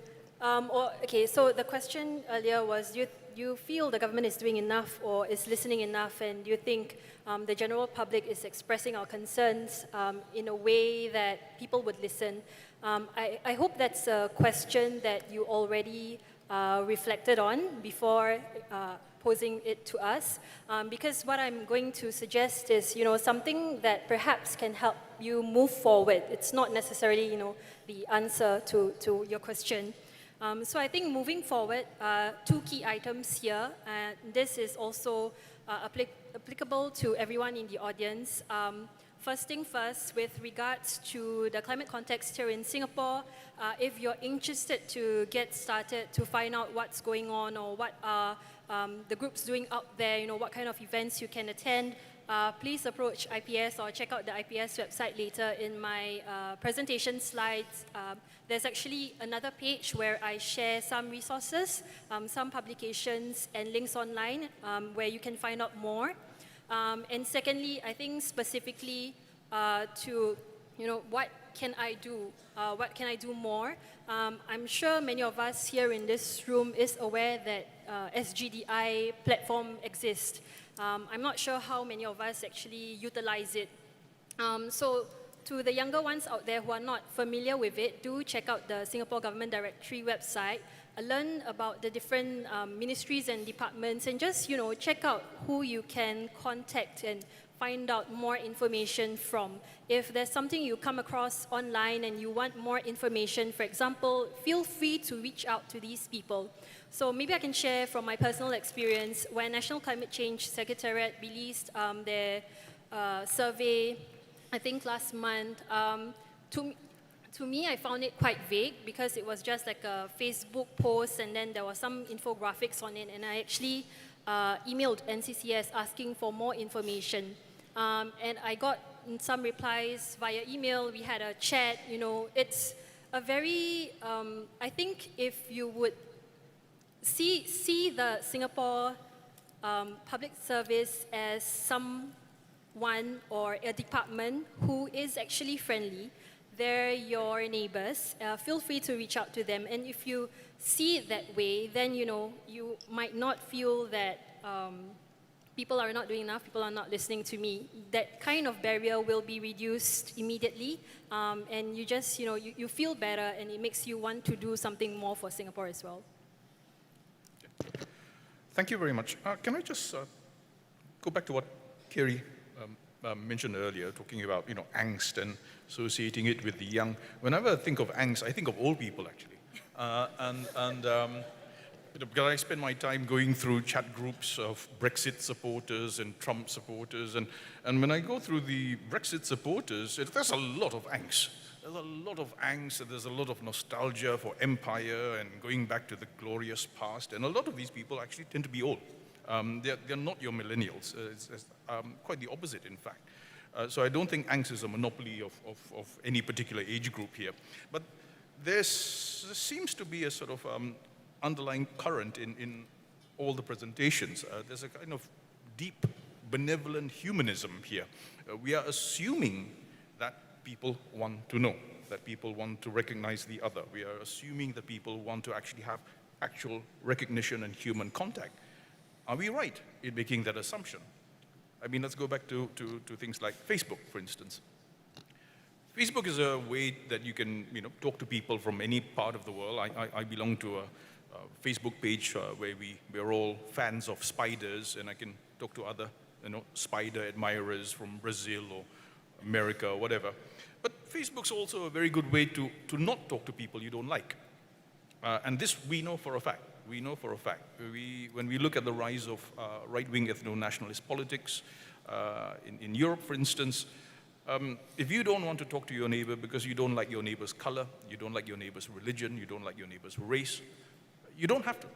Okay, so the question earlier was, you feel the government is doing enough or is listening enough, and you think the general public is expressing our concerns in a way that people would listen. I hope that's a question that you already reflected on before posing it to us, because what I'm going to suggest is, something that perhaps can help you move forward. It's not necessarily, the answer to your question. So I think moving forward, two key items here, and this is also applicable to everyone in the audience. First thing first, with regards to the climate context here in Singapore, if you're interested to get started to find out what's going on or what are the groups doing out there, what kind of events you can attend, please approach IPS or check out the IPS website later. In my presentation slides, there's actually another page where I share some resources, some publications and links online where you can find out more. And secondly, I think specifically to, what can I do? What can I do more? I'm sure many of us here in this room is aware that SGDI platform exists. I'm not sure how many of us actually utilize it. So to the younger ones out there who are not familiar with it, do check out the Singapore Government Directory website, learn about the different ministries and departments, and just, check out who you can contact and find out more information from. If there's something you come across online and you want more information, for example, feel free to reach out to these people. So maybe I can share from my personal experience when National Climate Change Secretariat released their survey, I think last month. To me, I found it quite vague because it was just like a Facebook post and then there was some infographics on it, and I actually emailed NCCS asking for more information. And I got some replies via email, we had a chat, you know, it's a very, I think if you would see the Singapore public service as someone or a department who is actually friendly, they're your neighbors, feel free to reach out to them. And if you see it that way, then you know, you might not feel that people are not doing enough, people are not listening to me. That kind of barrier will be reduced immediately, and you just, you know, you feel better, and it makes you want to do something more for Singapore as well. Thank you very much. Can I just go back to what Kerry mentioned earlier, talking about, you know, angst and associating it with the young. Whenever I think of angst, I think of old people, actually. Because I spend my time going through chat groups of Brexit supporters and Trump supporters, and when I go through the Brexit supporters, there's a lot of angst. There's a lot of angst, and there's a lot of nostalgia for empire and going back to the glorious past, and a lot of these people actually tend to be old. They're not your millennials. It's quite the opposite, in fact. So I don't think angst is a monopoly of any particular age group here. But there seems to be a sort of underlying current in all the presentations. There's a kind of deep, benevolent humanism here. We are assuming that people want to know, that people want to recognize the other. We are assuming that people want to actually have actual recognition and human contact. Are we right in making that assumption? I mean, let's go back to things like Facebook, for instance. Facebook is a way that you can, you know, talk to people from any part of the world. I belong to a Facebook page where we're all fans of spiders, and I can talk to other, you know, spider admirers from Brazil or America or whatever. But Facebook's also a very good way to not talk to people you don't like. And this we know for a fact. We know for a fact. When we look at the rise of right-wing ethno-nationalist politics in Europe, for instance, if you don't want to talk to your neighbor because you don't like your neighbor's color, you don't like your neighbor's religion, you don't like your neighbor's race, you don't have to.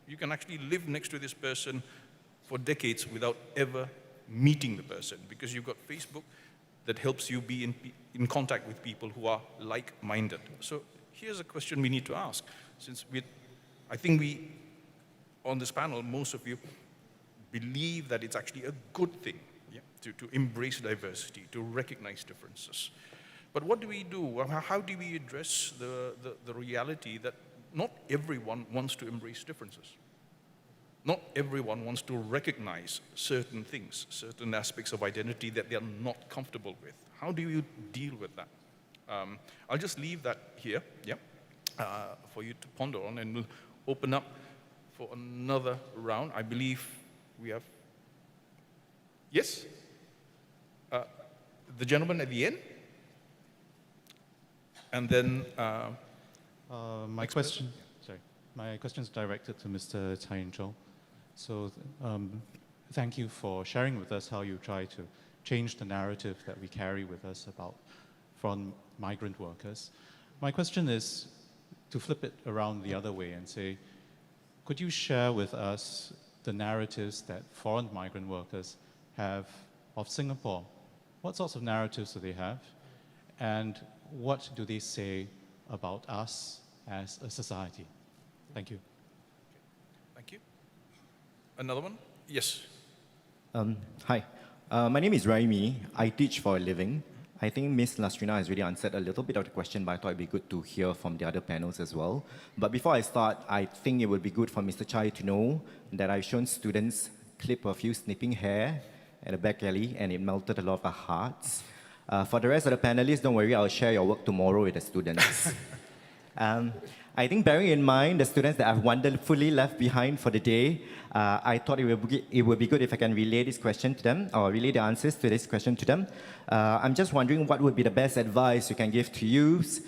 You can actually live next to this person for decades without ever meeting the person, because you've got Facebook that helps you be in contact with people who are like-minded. So here's a question we need to ask. Since I think on this panel, most of you believe that it's actually a good thing, yeah, to embrace diversity, to recognize differences. But what do we do? How do we address the reality that not everyone wants to embrace differences? Not everyone wants to recognize certain things, certain aspects of identity that they're not comfortable with. How do you deal with that? I'll just leave that here, yeah, for you to ponder on, and we'll open up for another round. I believe we have, yes? The gentleman at the end? And then, my question is directed to Mr. Tsai Cho. So thank you for sharing with us how you try to change the narrative that we carry with us about foreign migrant workers. My question is to flip it around the other way and say, could you share with us the narratives that foreign migrant workers have of Singapore? What sorts of narratives do they have? And what do they say about us as a society? Thank you. Thank you. Another one? Yes. Hi. My name is Raimi. I teach for a living. I think Ms. Lastrina has already answered a little bit of the question, but I thought it'd be good to hear from the other panels as well. But before I start, I think it would be good for Mr. Chai to know that I've shown students clip of you snipping hair at the back alley, and it melted a lot of our hearts. For the rest of the panelists, don't worry, I'll share your work tomorrow with the students. I think bearing in mind the students that I've wonderfully left behind for the day, I thought it would be good if I can relay this question to them, or relay the answers to this question to them. I'm just wondering what would be the best advice you can give to youths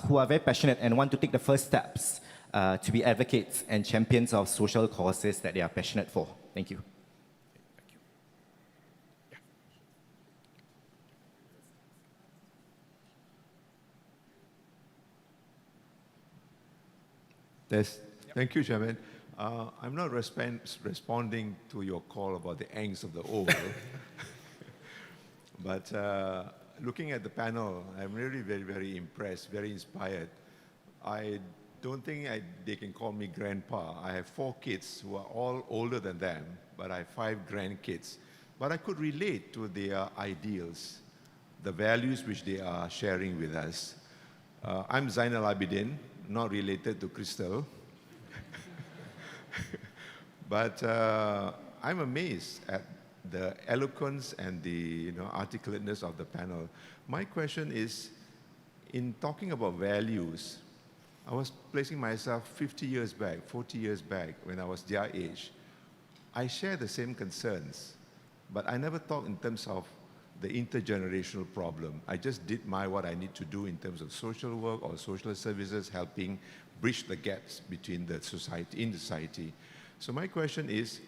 who are very passionate and want to take the first steps to be advocates and champions of social causes that they are passionate for. Thank you. Thank you, Chairman. I'm not responding to your call about the angst of the old. But looking at the panel, I'm really very, very impressed, very inspired. I don't think they can call me grandpa. I have 4 kids who are all older than them, but I have 5 grandkids. But I could relate to their ideals, the values which they are sharing with us. I'm Zainal Abidin, not related to Crystal. But I'm amazed at the eloquence and the articulateness of the panel. My question is, in talking about values, I was placing myself 50 years back, 40 years back, when I was their age. I share the same concerns, but I never thought in terms of the intergenerational problem. I just did what I need to do in terms of social work or social services, helping bridge the gaps between the society. So my question is,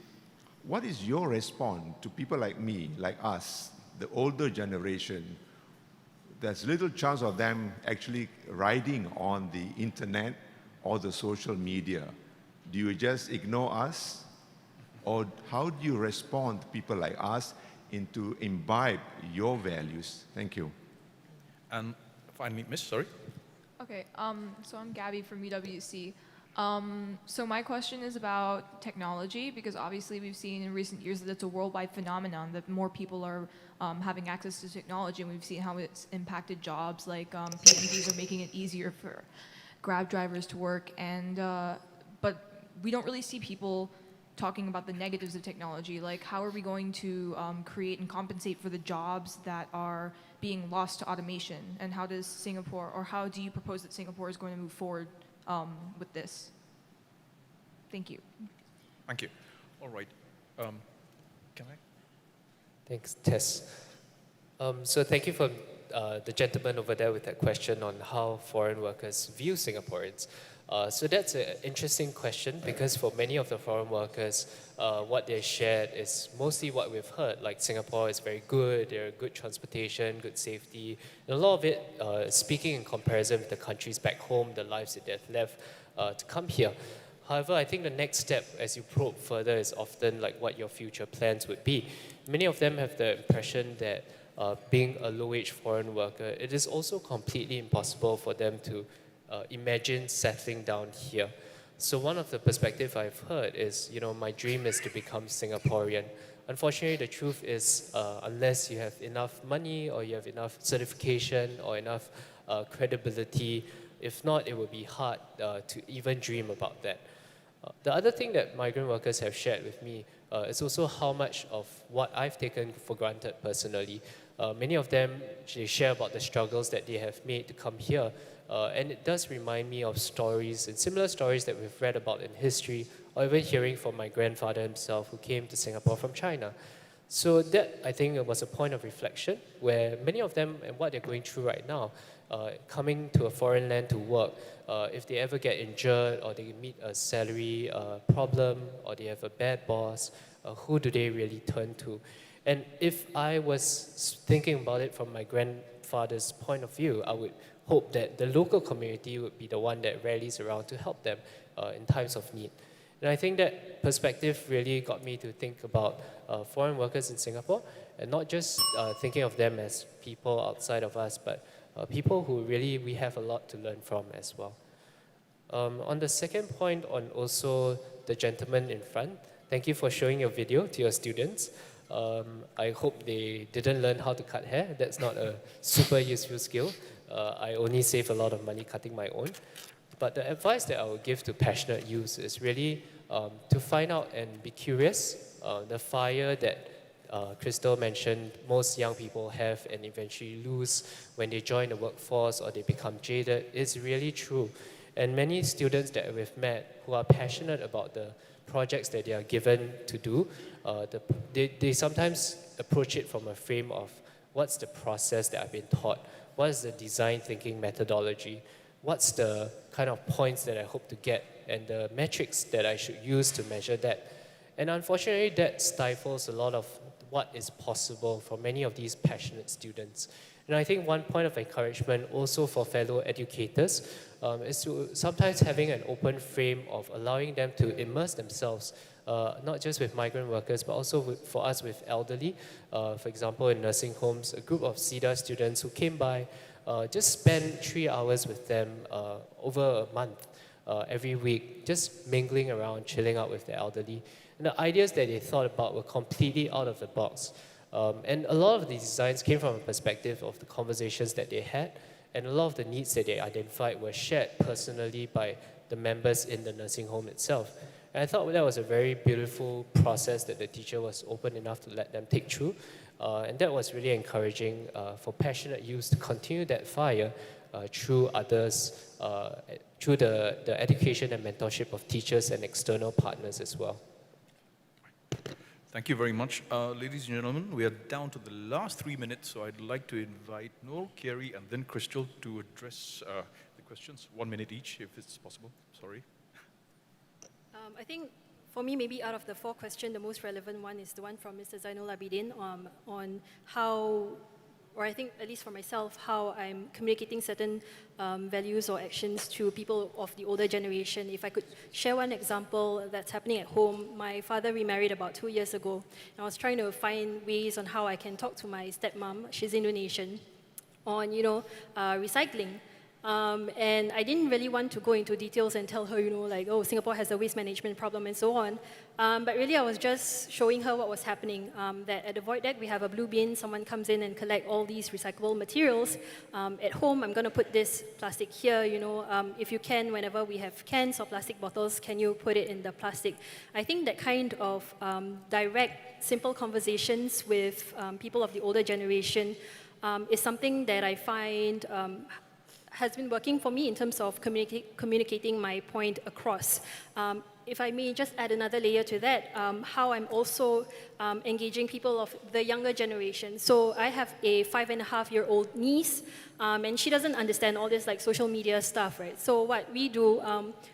what is your response to people like me, like us, the older generation? There's little chance of them actually riding on the internet or the social media. Do you just ignore us? Or how do you respond to people like us into imbibe your values? Thank you. And finally, Miss, sorry. Okay, so I'm Gabby from UWC. So my question is about technology, because obviously we've seen in recent years that it's a worldwide phenomenon, that more people are having access to technology, and we've seen how it's impacted jobs, like PhDs are making it easier for Grab drivers to work, and but we don't really see people talking about the negatives of technology, like how are we going to create and compensate for the jobs that are being lost to automation, and how does Singapore, or how do you propose that Singapore is going to move forward with this? Thank you. Thank you. All right. Can I? Thanks, Tess. So thank you for the gentleman over there with that question on how foreign workers view Singaporeans. So that's an interesting question, because for many of the foreign workers, what they shared is mostly what we've heard, like Singapore is very good, there are good transportation, good safety, and a lot of it speaking in comparison with the countries back home, the lives that they've left to come here. However, I think the next step as you probe further is often like what your future plans would be. Many of them have the impression that being a low-wage foreign worker, it is also completely impossible for them to imagine settling down here. So one of the perspectives I've heard is, my dream is to become Singaporean. Unfortunately, the truth is, unless you have enough money or you have enough certification or enough credibility, if not, it will be hard to even dream about that. The other thing that migrant workers have shared with me is also how much of what I've taken for granted personally. Many of them, they share about the struggles that they have made to come here. And it does remind me of stories and similar stories that we've read about in history, or even hearing from my grandfather himself who came to Singapore from China. So that, I think, was a point of reflection where many of them and what they're going through right now, coming to a foreign land to work, if they ever get injured or they meet a salary problem or they have a bad boss, who do they really turn to? And if I was thinking about it from my grandfather's point of view, I would hope that the local community would be the one that rallies around to help them in times of need. And I think that perspective really got me to think about foreign workers in Singapore, and not just thinking of them as people outside of us, but people who really we have a lot to learn from as well. On the second point on also the gentleman in front, thank you for showing your video to your students. I hope they didn't learn how to cut hair. That's not a super useful skill. I only save a lot of money cutting my own. But the advice that I would give to passionate youth is really to find out and be curious. The fire that Crystal mentioned most young people have and eventually lose when they join the workforce or they become jaded is really true. And many students that we've met who are passionate about the projects that they are given to do, they sometimes approach it from a frame of what's the process that I've been taught, what is the design thinking methodology, what's the kind of points that I hope to get, and the metrics that I should use to measure that. And unfortunately, that stifles a lot of what is possible for many of these passionate students. And I think one point of encouragement also for fellow educators is to sometimes having an open frame of allowing them to immerse themselves, not just with migrant workers, but also for us with elderly. For example, in nursing homes, a group of CEDA students who came by just spent 3 hours with them over a month every week, just mingling around, chilling out with the elderly. And the ideas that they thought about were completely out of the box. And a lot of the designs came from a perspective of the conversations that they had, and a lot of the needs that they identified were shared personally by the members in the nursing home itself. And I thought that was a very beautiful process that the teacher was open enough to let them take through. And that was really encouraging for passionate youth to continue that fire through others, through the education and mentorship of teachers and external partners as well. Thank you very much. Ladies and gentlemen, we are down to the last 3 minutes, so I'd like to invite Noel, Kerry, and then Crystal to address the questions, 1 minute each, if it's possible. Sorry. I think for me, maybe out of the 4 questions, the most relevant one is the one from Mr. Zainul Abidin on how, or I think at least for myself, how I'm communicating certain values or actions to people of the older generation. If I could share one example that's happening at home, my father remarried about 2 years ago. I was trying to find ways on how I can talk to my stepmom, she's Indonesian, on, recycling. And I didn't really want to go into details and tell her, like, oh, Singapore has a waste management problem and so on. But really, I was just showing her what was happening, that at the void deck, we have a blue bin. Someone comes in and collect all these recyclable materials. At home, I'm going to put this plastic here, if you can, whenever we have cans or plastic bottles, can you put it in the plastic? I think that kind of direct, simple conversations with people of the older generation is something that I find has been working for me in terms of communicating my point across. If I may just add another layer to that, how I'm also engaging people of the younger generation. So I have a 5.5-year-old niece, and she doesn't understand all this like social media stuff, right? So what we do,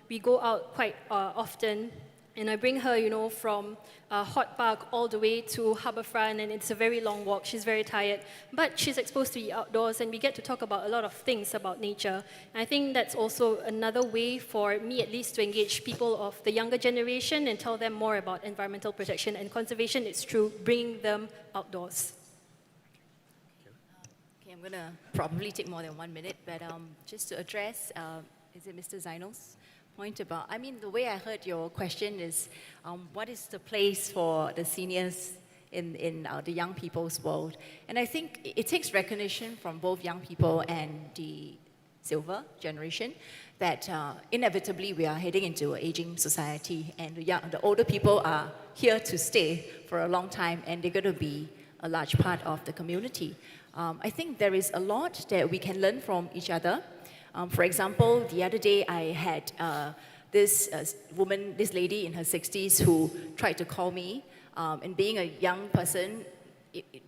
we go out quite often, and I bring her, from Hot Park all the way to Harbourfront, and it's a very long walk. She's very tired, but she's exposed to the outdoors, and we get to talk about a lot of things about nature. And I think that's also another way for me, at least, to engage people of the younger generation and tell them more about environmental protection and conservation. It's true, bringing them outdoors. Okay, I'm going to probably take more than 1 minute, but just to address, is it Mr. Zainul's point about, the way I heard your question is, what is the place for the seniors in the young people's world? And I think it takes recognition from both young people and the silver generation that inevitably we are heading into an aging society, and the older people are here to stay for a long time, and they're going to be a large part of the community. I think there is a lot that we can learn from each other. For example, the other day I had this woman, this lady in her 60s who tried to call me. And being a young person,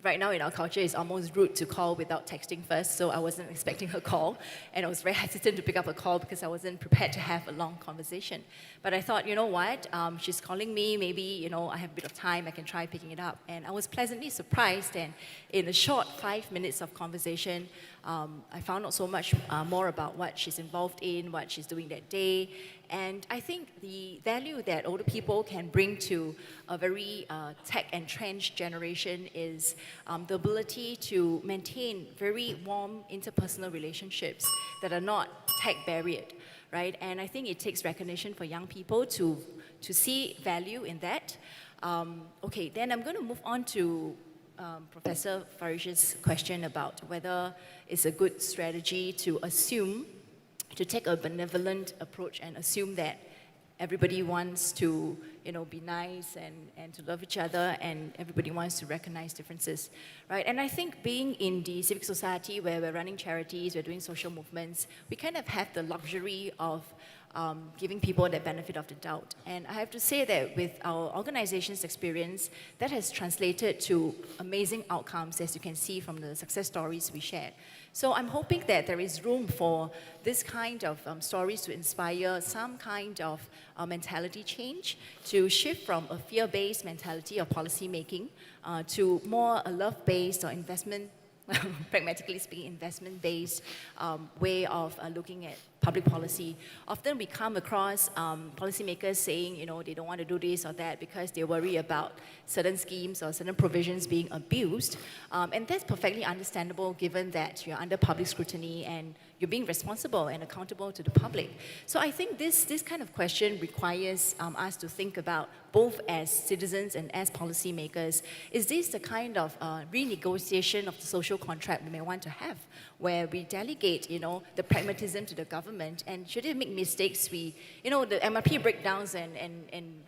right now in our culture, it's almost rude to call without texting first, so I wasn't expecting her call. And I was very hesitant to pick up a call because I wasn't prepared to have a long conversation. But I thought, you know what, she's calling me, maybe, I have a bit of time, I can try picking it up. And I was pleasantly surprised, and in a short 5 minutes of conversation, I found out so much more about what she's involved in, what she's doing that day. And I think the value that older people can bring to a very tech-entrenched generation is the ability to maintain very warm interpersonal relationships that are not tech-barriered, right? And I think it takes recognition for young people to see value in that. Okay, then I'm going to move on to Professor Farish's question about whether it's a good strategy to take a benevolent approach and assume that everybody wants to, be nice and to love each other, and everybody wants to recognize differences, right? And I think being in the civic society where we're running charities, we're doing social movements, we kind of have the luxury of giving people the benefit of the doubt. And I have to say that with our organization's experience, that has translated to amazing outcomes, as you can see from the success stories we shared. So I'm hoping that there is room for this kind of stories to inspire some kind of mentality change, to shift from a fear-based mentality of policy making to more a love-based or investment, pragmatically speaking, investment-based way of looking at public policy. Often we come across policymakers saying, they don't want to do this or that because they worry about certain schemes or certain provisions being abused. And that's perfectly understandable given that you're under public scrutiny and you're being responsible and accountable to the public. So I think this kind of question requires us to think about, both as citizens and as policymakers, is this the kind of renegotiation of the social contract we may want to have, where we delegate, the pragmatism to the government, and should it make mistakes, the MRP breakdowns and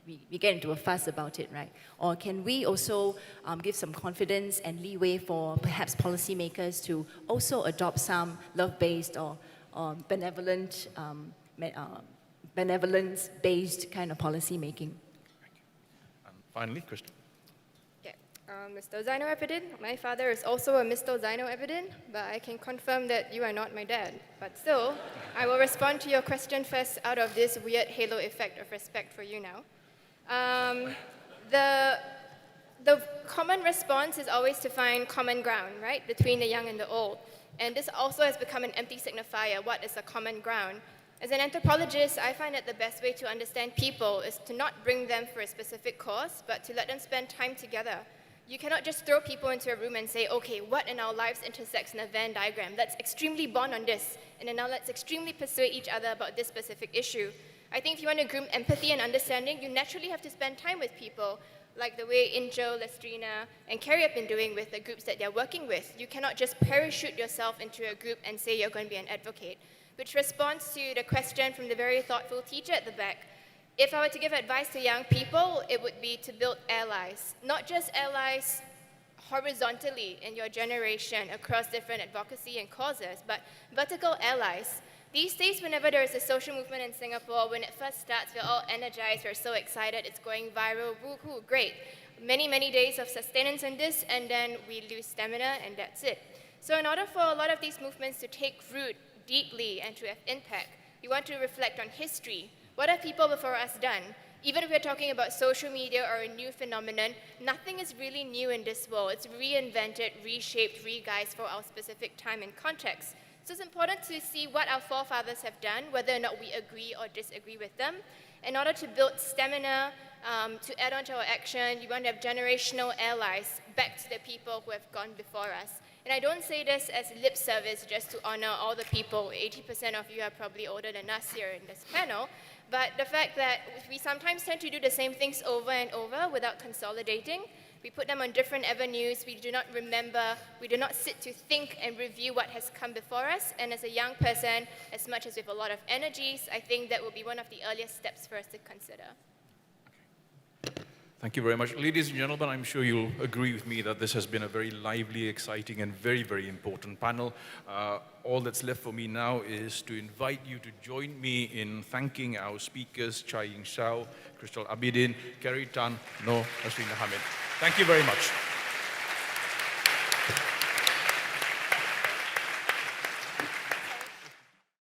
we get into a fuss about it, right? Or can we also give some confidence and leeway for perhaps policymakers to also adopt some love-based or benevolent, benevolence-based kind of policy making? And finally, Kristen. Mr. Zaino Epidin. My father is also a Mr. Zaino Epidin, but I can confirm that you are not my dad. But still, I will respond to your question first out of this weird halo effect of respect for you now. The common response is always to find common ground, right, between the young and the old. And this also has become an empty signifier. What is a common ground? As an anthropologist, I find that the best way to understand people is to not bring them for a specific cause, but to let them spend time together. You cannot just throw people into a room and say, okay, what in our lives intersects in a Venn diagram? Let's extremely bond on this, and then now let's extremely persuade each other about this specific issue. I think if you want to groom empathy and understanding, you naturally have to spend time with people, like the way Injo, Lestrina, and Carrie have been doing with the groups that they're working with. You cannot just parachute yourself into a group and say you're going to be an advocate, which responds to the question from the very thoughtful teacher at the back. If I were to give advice to young people, it would be to build allies, not just allies horizontally in your generation across different advocacy and causes, but vertical allies. These days, whenever there is a social movement in Singapore, when it first starts, we're all energized, we're so excited, it's going viral, woohoo, great. Many, many days of sustenance in this, and then we lose stamina, and that's it. So in order for a lot of these movements to take root deeply and to have impact, we want to reflect on history. What have people before us done? Even if we're talking about social media or a new phenomenon, nothing is really new in this world. It's reinvented, reshaped, re-guised for our specific time and context. So it's important to see what our forefathers have done, whether or not we agree or disagree with them. In order to build stamina, to add on to our action, you want to have generational allies back to the people who have gone before us. And I don't say this as lip service just to honor all the people. 80% of you are probably older than us here in this panel. But the fact that we sometimes tend to do the same things over and over without consolidating. We put them on different avenues. We do not remember. We do not sit to think and review what has come before us. And as a young person, as much as we have a lot of energies, I think that will be one of the earliest steps for us to consider. Thank you very much. Ladies and gentlemen, I'm sure you'll agree with me that this has been a very lively, exciting, and very, very important panel. All that's left for me now is to invite you to join me in thanking our speakers, Chai Ying Shao, Crystal Abidin, Kerry Tan, No, Nasrina Hamid. Thank you very much.